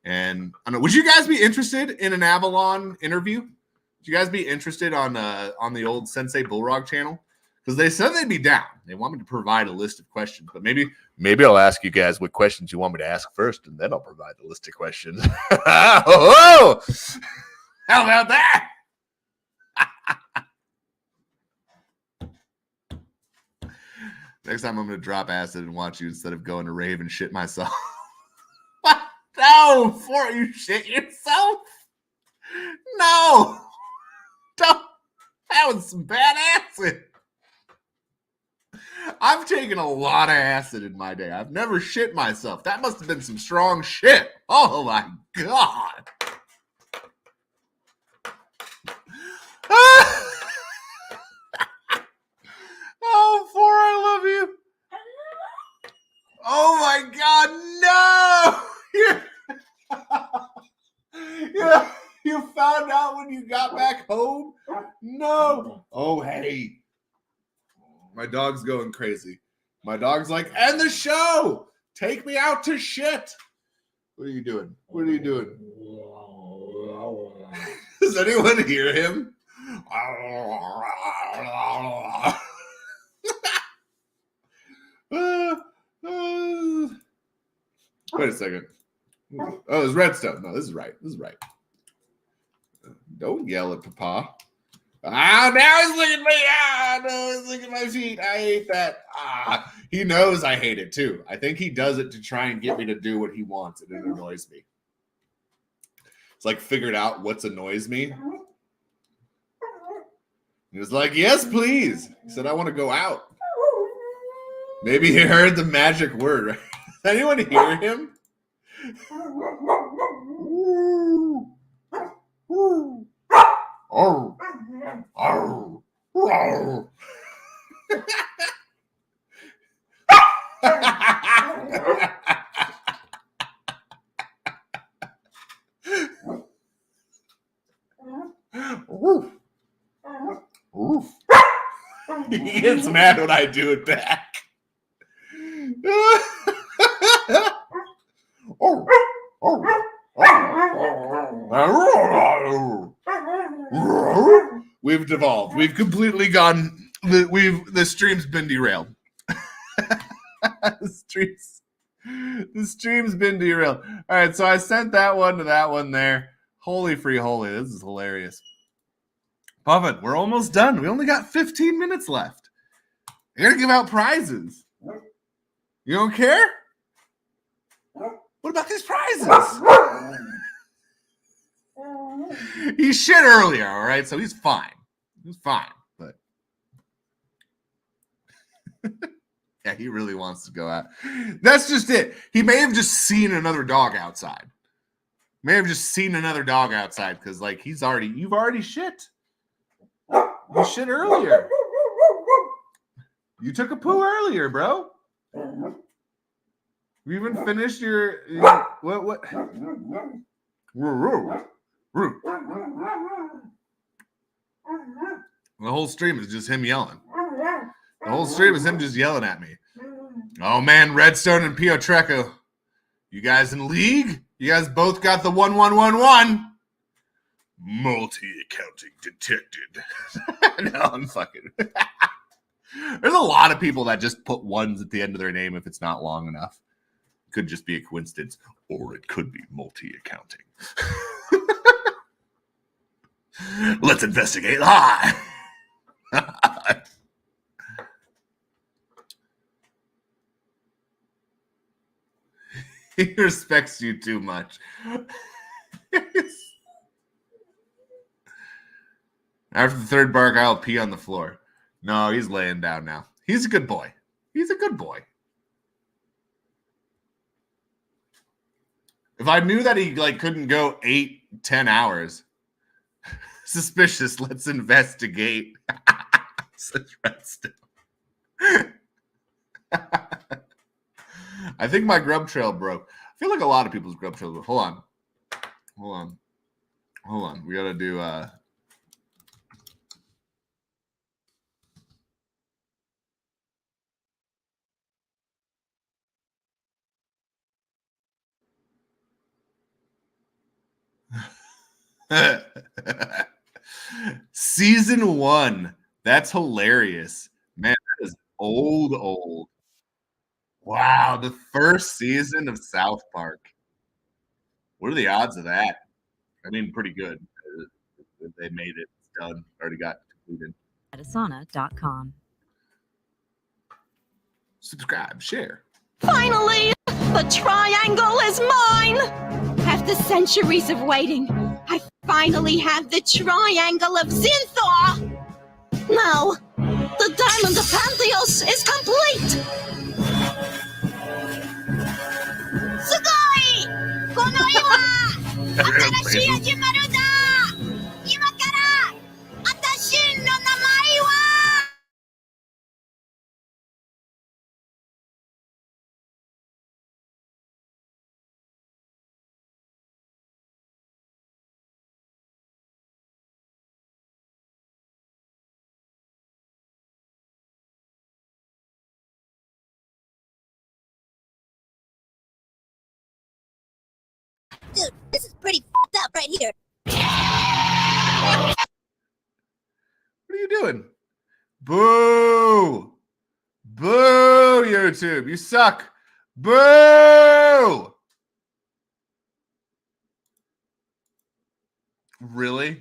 And I don't know, would you guys be interested in an Avalon interview? Would you guys be interested on the old Sensei Bullrog channel? Because they said they'd be down. They want me to provide a list of questions, but maybe I'll ask you guys what questions you want me to ask first, and then I'll provide the list of questions. Oh, how about that? Next time I'm going to drop acid and watch you instead of going to rave and shit myself. No, before you shit yourself. No. Don't. That was some bad acid. I've taken a lot of acid in my day. I've never shit myself. That must have been some strong shit. Oh my God. Oh, Four, I love you. Oh my God, no! You found out when you got back home? No. Oh, hey. My dog's going crazy. My dog's like, end the show. Take me out to shit. What are you doing? What are you doing? Does anyone hear him? Wait a second. Oh, it's Redstone. No, this is right. This is right. Don't yell at Papa. Ah, now he's licking me. Ah, no, he's licking my feet. I hate that. Ah, he knows I hate it too. I think he does it to try and get me to do what he wants, and it annoys me. It's like figured out what's annoys me. He was like, yes, please. He said, I want to go out. Maybe he heard the magic word. Right? Does anyone hear him? Oh. Oh. Oh. He gets mad when I do it back. We've devolved. We've completely gone. The stream's been derailed. The stream's been derailed. All right, so I sent that one to that one there. Holy free holy, this is hilarious. Puffin, we're almost done. We only got 15 minutes left. You're gonna give out prizes. You don't care? What about these prizes? He shit earlier, all right? So he's fine. He's fine, but yeah, he really wants to go out. That's just it. He may have just seen another dog outside. May have just seen another dog outside because, like, you've already shit. You shit earlier. You took a poo earlier, bro. You even finished your what? The whole stream is just him yelling. The whole stream is him just yelling at me. Oh man, Redstone and Pio Treco. You guys in league? You guys both got the 1111. Multi-accounting detected. No, I'm fucking. There's a lot of people that just put ones at the end of their name if it's not long enough. Could just be a coincidence, or it could be multi-accounting. Let's investigate. He respects you too much. After the third bark, I'll pee on the floor. No, he's laying down now. He's a good boy. He's a good boy. If I knew that he couldn't go 8-10 hours, suspicious. Let's investigate. Such Redstone. I think my grub trail broke. I feel like a lot of people's grub trail broke. Hold on. We gotta do Season 1. That's hilarious. Man, that is old. Wow, the first season of South Park. What are the odds of that? I mean, pretty good. They made it. It's done. Already got completed. Asana.com. Subscribe, share. Finally, the triangle is mine! After centuries of waiting, I finally have the triangle of Zinthor! Now, the diamond of Pantheos is complete! Sugoi! この世は新しい始まるだ! right here. What are you doing? Boo! Boo, YouTube. You suck. Boo! Really?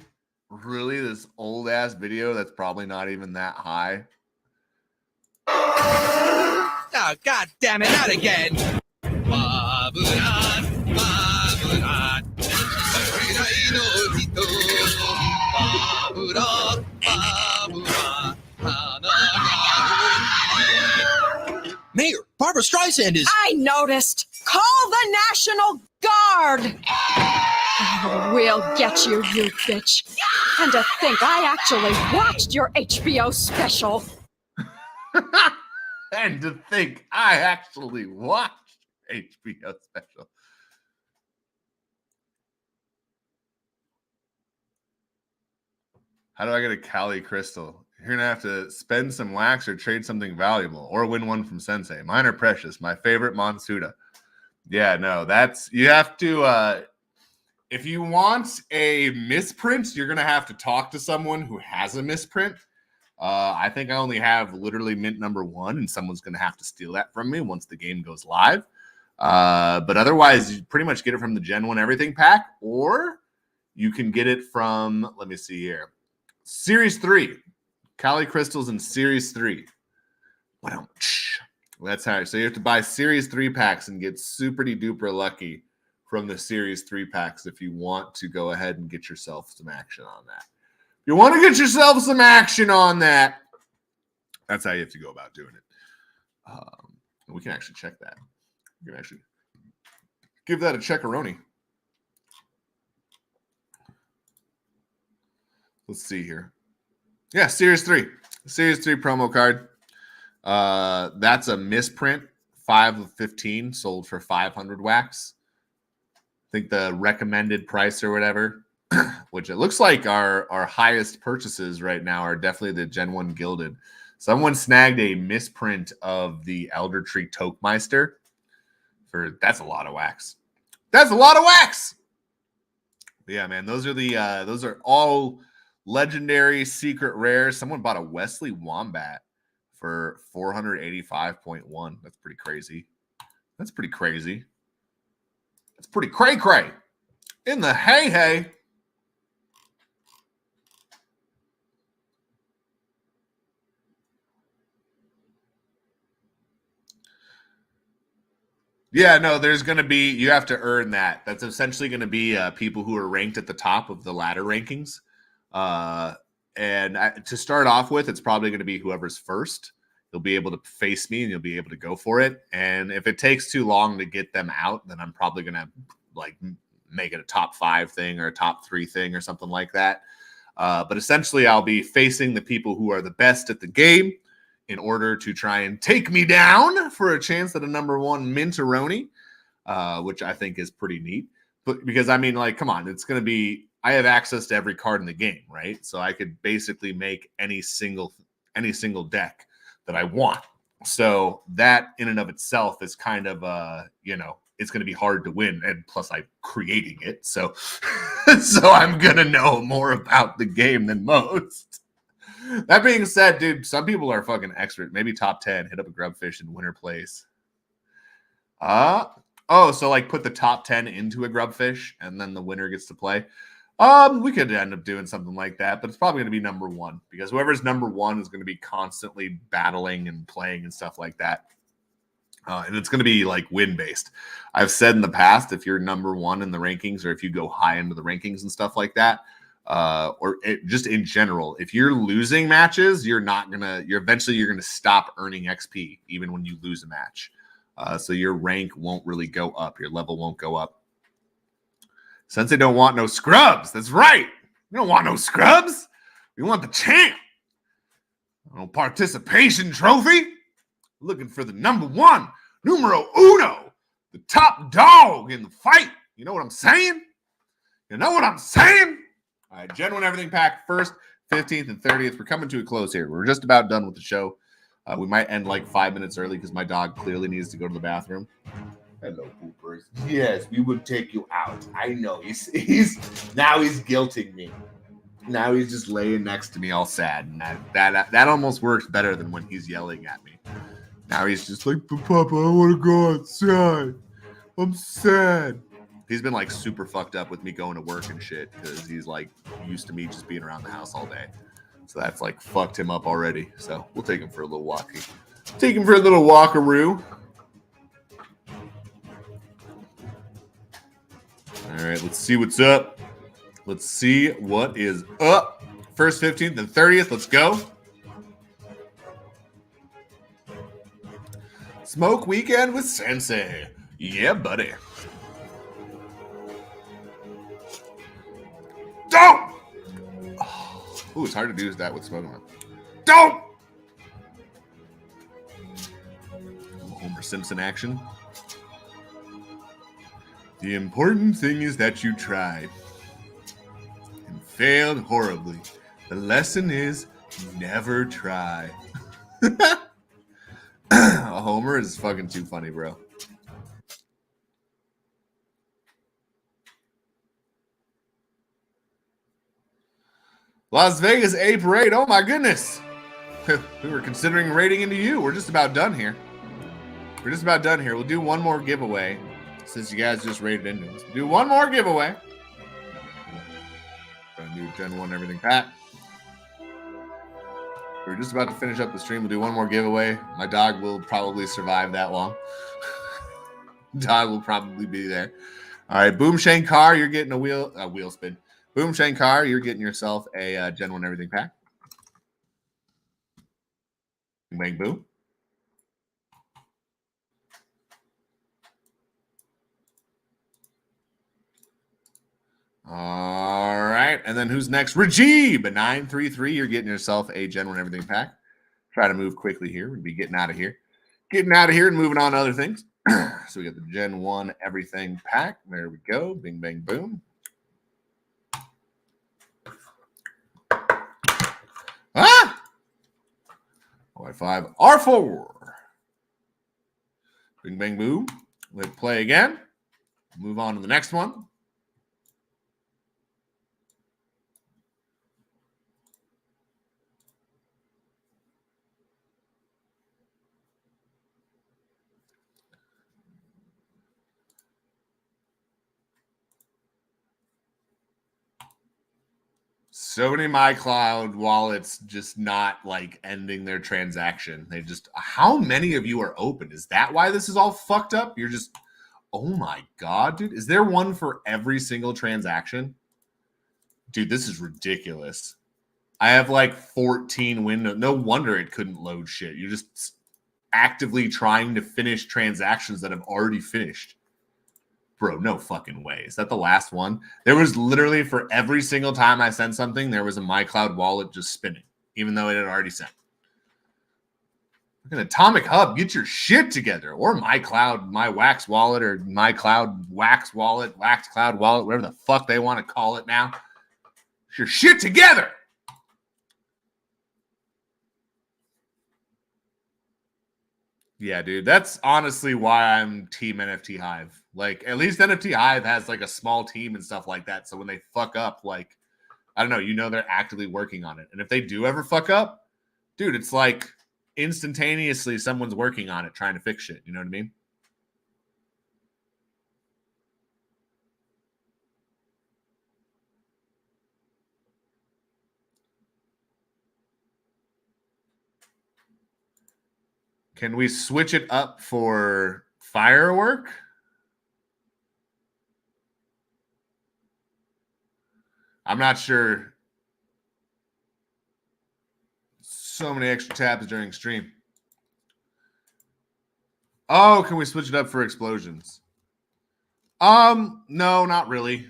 Really? This old ass video that's probably not even that high? Oh, God damn it, not again. Mayor, Barbara Streisand is... I noticed. Call the National Guard. Oh, we'll get you, you bitch. And to think I actually watched your HBO special. And to think I actually watched HBO special. How do I get a Cali Crystal? You're going to have to spend some wax or trade something valuable or win one from Sensei. Mine are precious. My favorite Monsuta. Yeah, no, that's, you have to, if you want a misprint, you're going to have to talk to someone who has a misprint. I think I only have literally mint number 1, and someone's going to have to steal that from me once the game goes live. But otherwise, you pretty much get it from the Gen 1 Everything pack, or you can get it from, let me see here, Series 3. Cali Crystals in Series 3. That's how. So you have to buy Series 3 packs and get super-duper lucky from the Series 3 packs if you want to go ahead and get yourself some action on that. If you want to get yourself some action on that, that's how you have to go about doing it. We can actually check that. We can actually give that a checkaroni. Let's see here. Yeah, Series 3. Series 3 promo card. That's a misprint. 5 of 15 sold for 500 wax. I think the recommended price or whatever, which it looks like our highest purchases right now are definitely the Gen 1 Gilded. Someone snagged a misprint of the Elder Tree Tokemeister for, that's a lot of wax. That's a lot of wax. But yeah, man, those are all legendary secret rares. Someone bought a Wesley Wombat for 485.1. That's pretty crazy. That's pretty crazy. That's pretty cray-cray. In the hey. Yeah, no, there's going to be, you have to earn that. That's essentially going to be people who are ranked at the top of the ladder rankings. To start off with, it's probably going to be whoever's first. You'll be able to face me and you'll be able to go for it. And if it takes too long to get them out, then I'm probably going to like make it a top 5 thing or a top 3 thing or something like that. But essentially I'll be facing the people who are the best at the game in order to try and take me down for a chance at a number 1 Minteroni, which I think is pretty neat. But because I mean, like, come on, it's going to be, I have access to every card in the game, right? So I could basically make any single deck that I want. So that in and of itself is kind of it's going to be hard to win, and plus I'm creating it, so so I'm going to know more about the game than most. That being said, dude, some people are fucking expert. Maybe top 10, hit up a Grubfish in winner place. So like put the top 10 into a Grubfish and then the winner gets to play. We could end up doing something like that, but it's probably going to be number 1 because whoever's number 1 is going to be constantly battling and playing and stuff like that. And it's going to be like win-based. I've said in the past, if you're number 1 in the rankings or if you go high into the rankings and stuff like that, just in general, if you're losing matches, you're eventually going to stop earning XP even when you lose a match. So your rank won't really go up. Your level won't go up. Since they don't want no scrubs. That's right. We don't want no scrubs. We want the champ. No participation trophy. Looking for the number 1, numero uno, the top dog in the fight. You know what I'm saying? You know what I'm saying? All right, Gen 1 Everything Pack, 1st, 15th, and 30th. We're coming to a close here. We're just about done with the show. We might end like 5 minutes early because my dog clearly needs to go to the bathroom. Hello, poopers. Yes, we would take you out. I know. He's guilting me. Now he's just laying next to me all sad. And that almost works better than when he's yelling at me. Now he's just like, but Papa, I want to go outside. I'm sad. He's been like super fucked up with me going to work and shit because he's like used to me just being around the house all day. So that's like fucked him up already. So we'll take him for a little walkie. Take him for a little walkaroo. All right, let's see what's up. Let's see what is up. First, 15th, and 30th. Let's go. Smoke weekend with Sensei. Yeah, buddy. Don't! Ooh, it's hard to do that with smoking on. Don't! Homer Simpson action. The important thing is that you tried and failed horribly. The lesson is never try. Homer is fucking too funny, bro. Las Vegas A Parade. Oh my goodness. We were considering raiding into you. We're just about done here. We'll do one more giveaway since you guys just raided into us. We'll do one more giveaway. Gonna do Gen 1 everything pack. We're just about to finish up the stream. We'll do one more giveaway. My dog will probably survive that long. Dog will probably be there. All right, Boom Shankar, you're getting a wheel spin. Boom Shankar, you're getting yourself a Gen 1 everything pack. Bang boom. All right, and then who's next? Rajeeb, 933. You're getting yourself a Gen 1 everything pack. Try to move quickly here. We'll be getting out of here. And moving on to other things. So we got the Gen 1 everything pack. There we go. Bing, bang, boom. Ah! Y5 R4. Bing, bang, boom. Let's play again. Move on to the next one. So many MyCloud wallets just not like ending their transaction. They just, how many of you are open? Is that why this is all fucked up? You're just, oh my God, dude. Is there one for every single transaction? Dude, this is ridiculous. I have like 14 windows. No wonder it couldn't load shit. You're just actively trying to finish transactions that have already finished. Bro, no fucking way. Is that the last one? There was literally for every single time I sent something, there was a MyCloud wallet just spinning, even though it had already sent. Look at Atomic Hub. Get your shit together. Or MyCloud, my Wax wallet, or MyCloud Wax wallet, Wax Cloud wallet, whatever the fuck they want to call it now. Get your shit together. Yeah, dude, that's honestly why I'm Team NFT Hive. Like, at least NFT Hive has like a small team and stuff like that. So when they fuck up, like, I don't know, they're actively working on it. And if they do ever fuck up, dude, it's like instantaneously someone's working on it, trying to fix shit. You know what I mean? Can we switch it up for firework? I'm not sure. So many extra tabs during stream. Oh, can we switch it up for explosions? No, not really.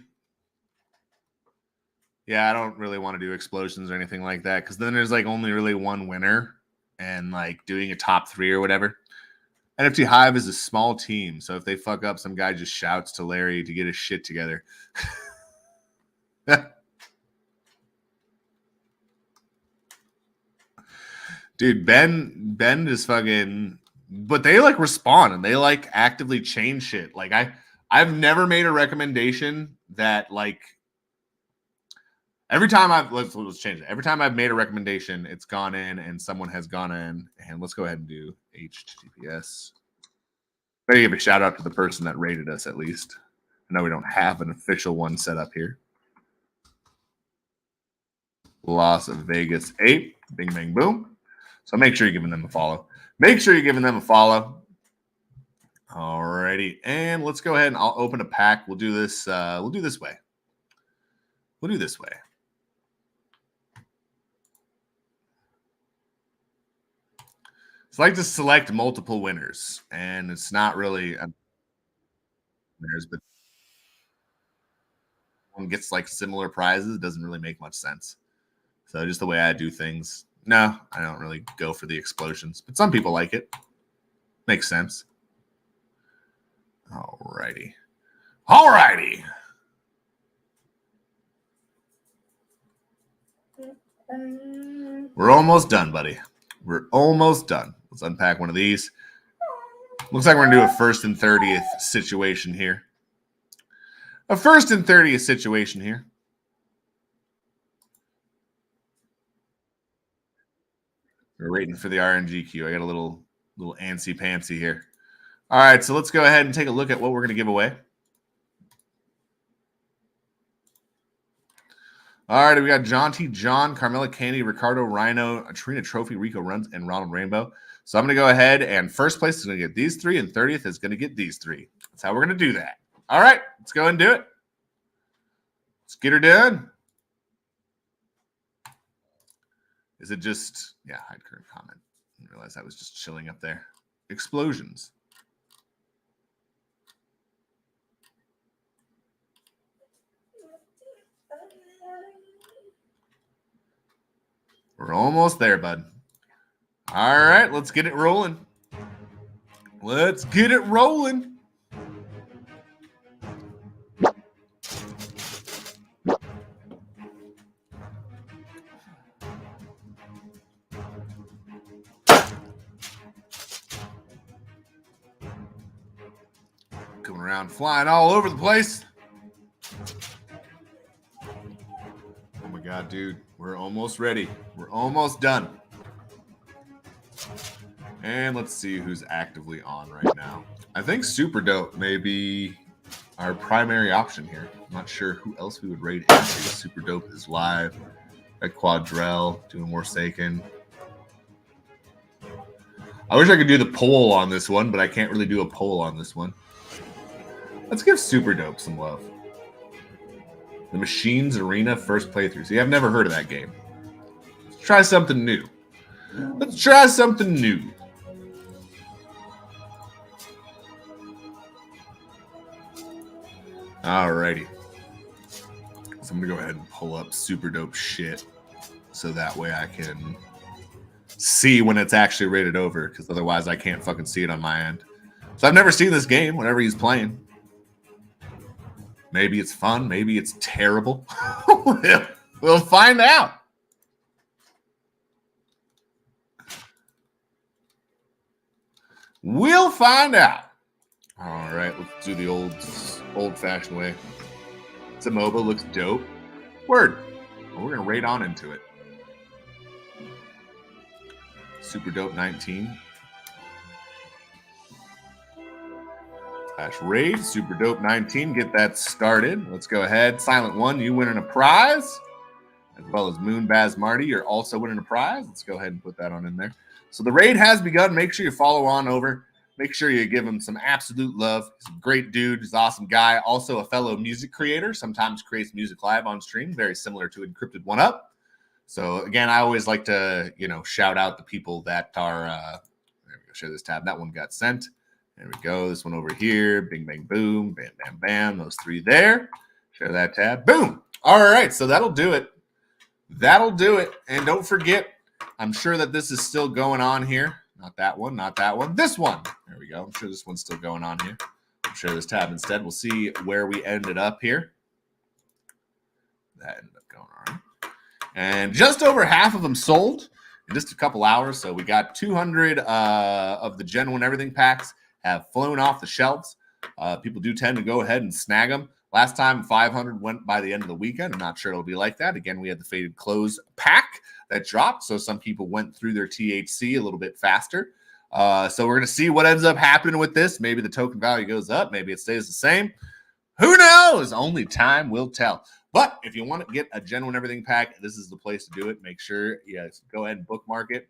Yeah, I don't really want to do explosions or anything like that because then there's like only really one winner. And like doing a top 3 or whatever. NFT Hive is a small team, so if they fuck up, some guy just shouts to Larry to get his shit together. Dude, Ben just fucking but they like respond and they like actively change shit. Like I've never made a recommendation that like every time let's change it. Every time I've made a recommendation, it's gone in and someone has gone in. And let's go ahead and do HTTPS. Maybe give a shout out to the person that rated us at least. I know we don't have an official one set up here. Las Vegas 8. Bing, bang, boom. So make sure you're giving them a follow. Make sure you're giving them a follow. Alrighty. And let's go ahead and I'll open a pack. We'll do this. We'll do this way. We'll do this way. It's like to select multiple winners, and it's not really winners, but one gets like similar prizes. It doesn't really make much sense. So just the way I do things. No, I don't really go for the explosions, but some people like it. Makes sense. Alrighty. Alrighty. We're almost done, buddy. We're almost done. Let's unpack one of these. Looks like we're going to do a 1st and 30th situation here. A 1st and 30th situation here. We're waiting for the RNG queue. I got a little antsy-pantsy here. All right, so let's go ahead and take a look at what we're going to give away. All right, we got John T. John, Carmela Candy, Ricardo Rhino, Trina Trophy, Rico Runs, and Ronald Rainbow. So I'm going to go ahead, and first place is going to get these 3, and 30th is going to get these 3. That's how we're going to do that. All right, let's go and do it. Let's get her done. Is it just, yeah, hide current comment. I didn't realize I was just chilling up there. Explosions. We're almost there, bud. All right, let's get it rolling. Let's get it rolling. Coming around, flying all over the place. Oh my God, dude. We're almost ready. We're almost done. And let's see who's actively on right now. I think Super Dope may be our primary option here. I'm not sure who else we would rate into. Super Dope is live. At Quadrell, doing more Forsaken. I wish I could do the poll on this one, but I can't really do a poll on this one. Let's give Super Dope some love. The Machines Arena first playthrough. See, I've never heard of that game. Let's try something new. Let's try something new. Alrighty. So I'm going to go ahead and pull up Super Dope shit so that way I can see when it's actually rated over, because otherwise I can't fucking see it on my end. So I've never seen this game, whenever he's playing. Maybe it's fun. Maybe it's terrible. We'll find out. We'll find out. All right, let's do the old-fashioned way. It's a MOBA, looks dope. Word. Well, we're gonna raid on into it. Super Dope 19. Raid, Super Dope 19, get that started. Let's go ahead. Silent One, you winning a prize. As well as Moonbaz Marty, you're also winning a prize. Let's go ahead and put that on in there. So the raid has begun. Make sure you follow on over. Make sure you give him some absolute love. He's a great dude. He's an awesome guy. Also a fellow music creator. Sometimes creates music live on stream. Very similar to Encrypted 1UP. So again, I always like to, shout out the people that are, there we go, share this tab. That one got sent. There we go. This one over here. Bing, bang, boom. Bam, bam, bam. Those 3 there. Share that tab. Boom. All right. So that'll do it. That'll do it. And don't forget, I'm sure that this is still going on here. Not that one. Not that one. This one. There we go. I'm sure this one's still going on here. I'll share this tab instead. We'll see where we ended up here. That ended up going all right. And just over half of them sold. in just a couple hours. So we got 200 of the Gen 1 Everything packs have flown off the shelves. People do tend to go ahead and snag them. Last time 500 went by the end of the weekend. I'm not sure it'll be like that. Again, we had the Faded Clothes pack that dropped, so some people went through their THC a little bit faster. So we're going to see what ends up happening with this. Maybe the token value goes up. Maybe it stays the same. Who knows? Only time will tell. But if you want to get a Gen 1 Everything pack, this is the place to do it. Make sure, yes, go ahead and bookmark it.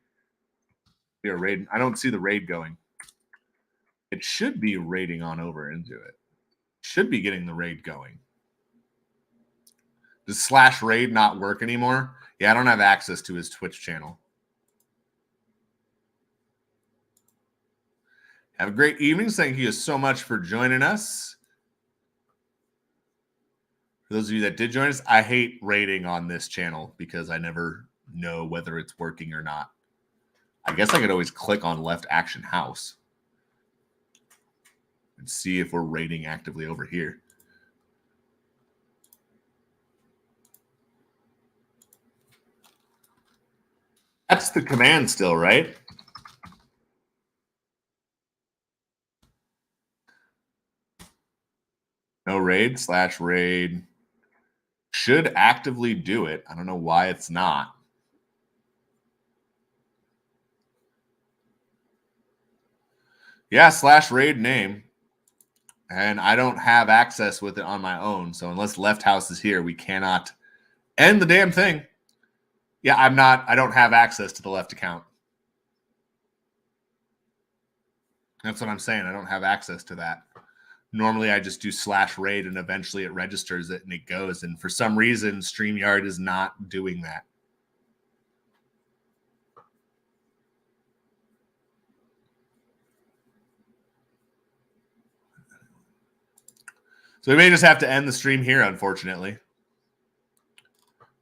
Be a raid. I don't see the raid going. It should be raiding on over into it. Should be getting the raid going. Does /raid not work anymore? Yeah, I don't have access to his Twitch channel. Have a great evening. Thank you so much for joining us. For those of you that did join us, I hate raiding on this channel because I never know whether it's working or not. I guess I could always click on Left Action House and see if we're raiding actively over here. That's the command still, right? No raid /raid. Should actively do it. I don't know why it's not. Yeah, /raid name. And I don't have access with it on my own. So unless Left House is here, we cannot end the damn thing. Yeah, I don't have access to the left account. That's what I'm saying. I don't have access to that. Normally I just do /raid and eventually it registers it and it goes. And for some reason, StreamYard is not doing that. So we may just have to end the stream here, unfortunately.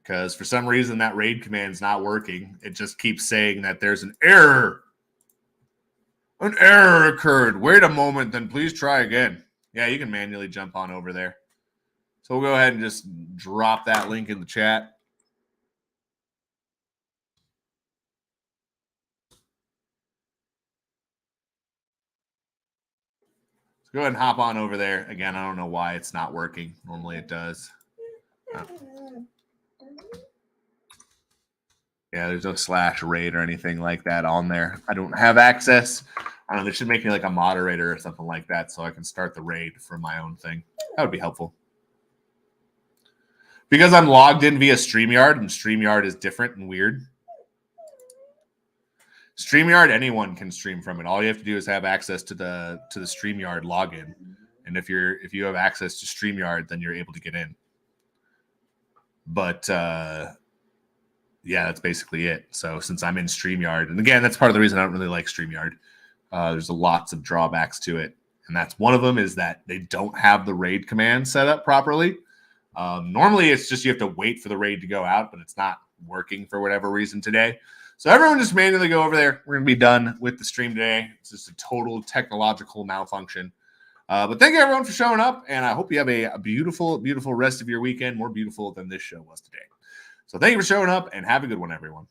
Because for some reason that raid command is not working. It just keeps saying that there's an error. An error occurred. Wait a moment, then please try again. Yeah, you can manually jump on over there. So we'll go ahead and just drop that link in the chat. So go ahead and hop on over there. Again, I don't know why it's not working. Normally it does. Yeah, there's no /raid or anything like that on there. I don't have access. I don't know. They should make me like a moderator or something like that so I can start the raid from my own thing. That would be helpful. Because I'm logged in via StreamYard, and StreamYard is different and weird. StreamYard, anyone can stream from it. All you have to do is have access to the StreamYard login. And if you have access to StreamYard, then you're able to get in. But yeah, that's basically it. So since I'm in StreamYard, and again, that's part of the reason I don't really like StreamYard. There's lots of drawbacks to it. And that's one of them is that they don't have the raid command set up properly. Normally, it's just you have to wait for the raid to go out, but it's not working for whatever reason today. So everyone just manually go over there. We're going to be done with the stream today. It's just a total technological malfunction. But thank you, everyone, for showing up. And I hope you have a beautiful, beautiful rest of your weekend, more beautiful than this show was today. So thank you for showing up, and have a good one, everyone.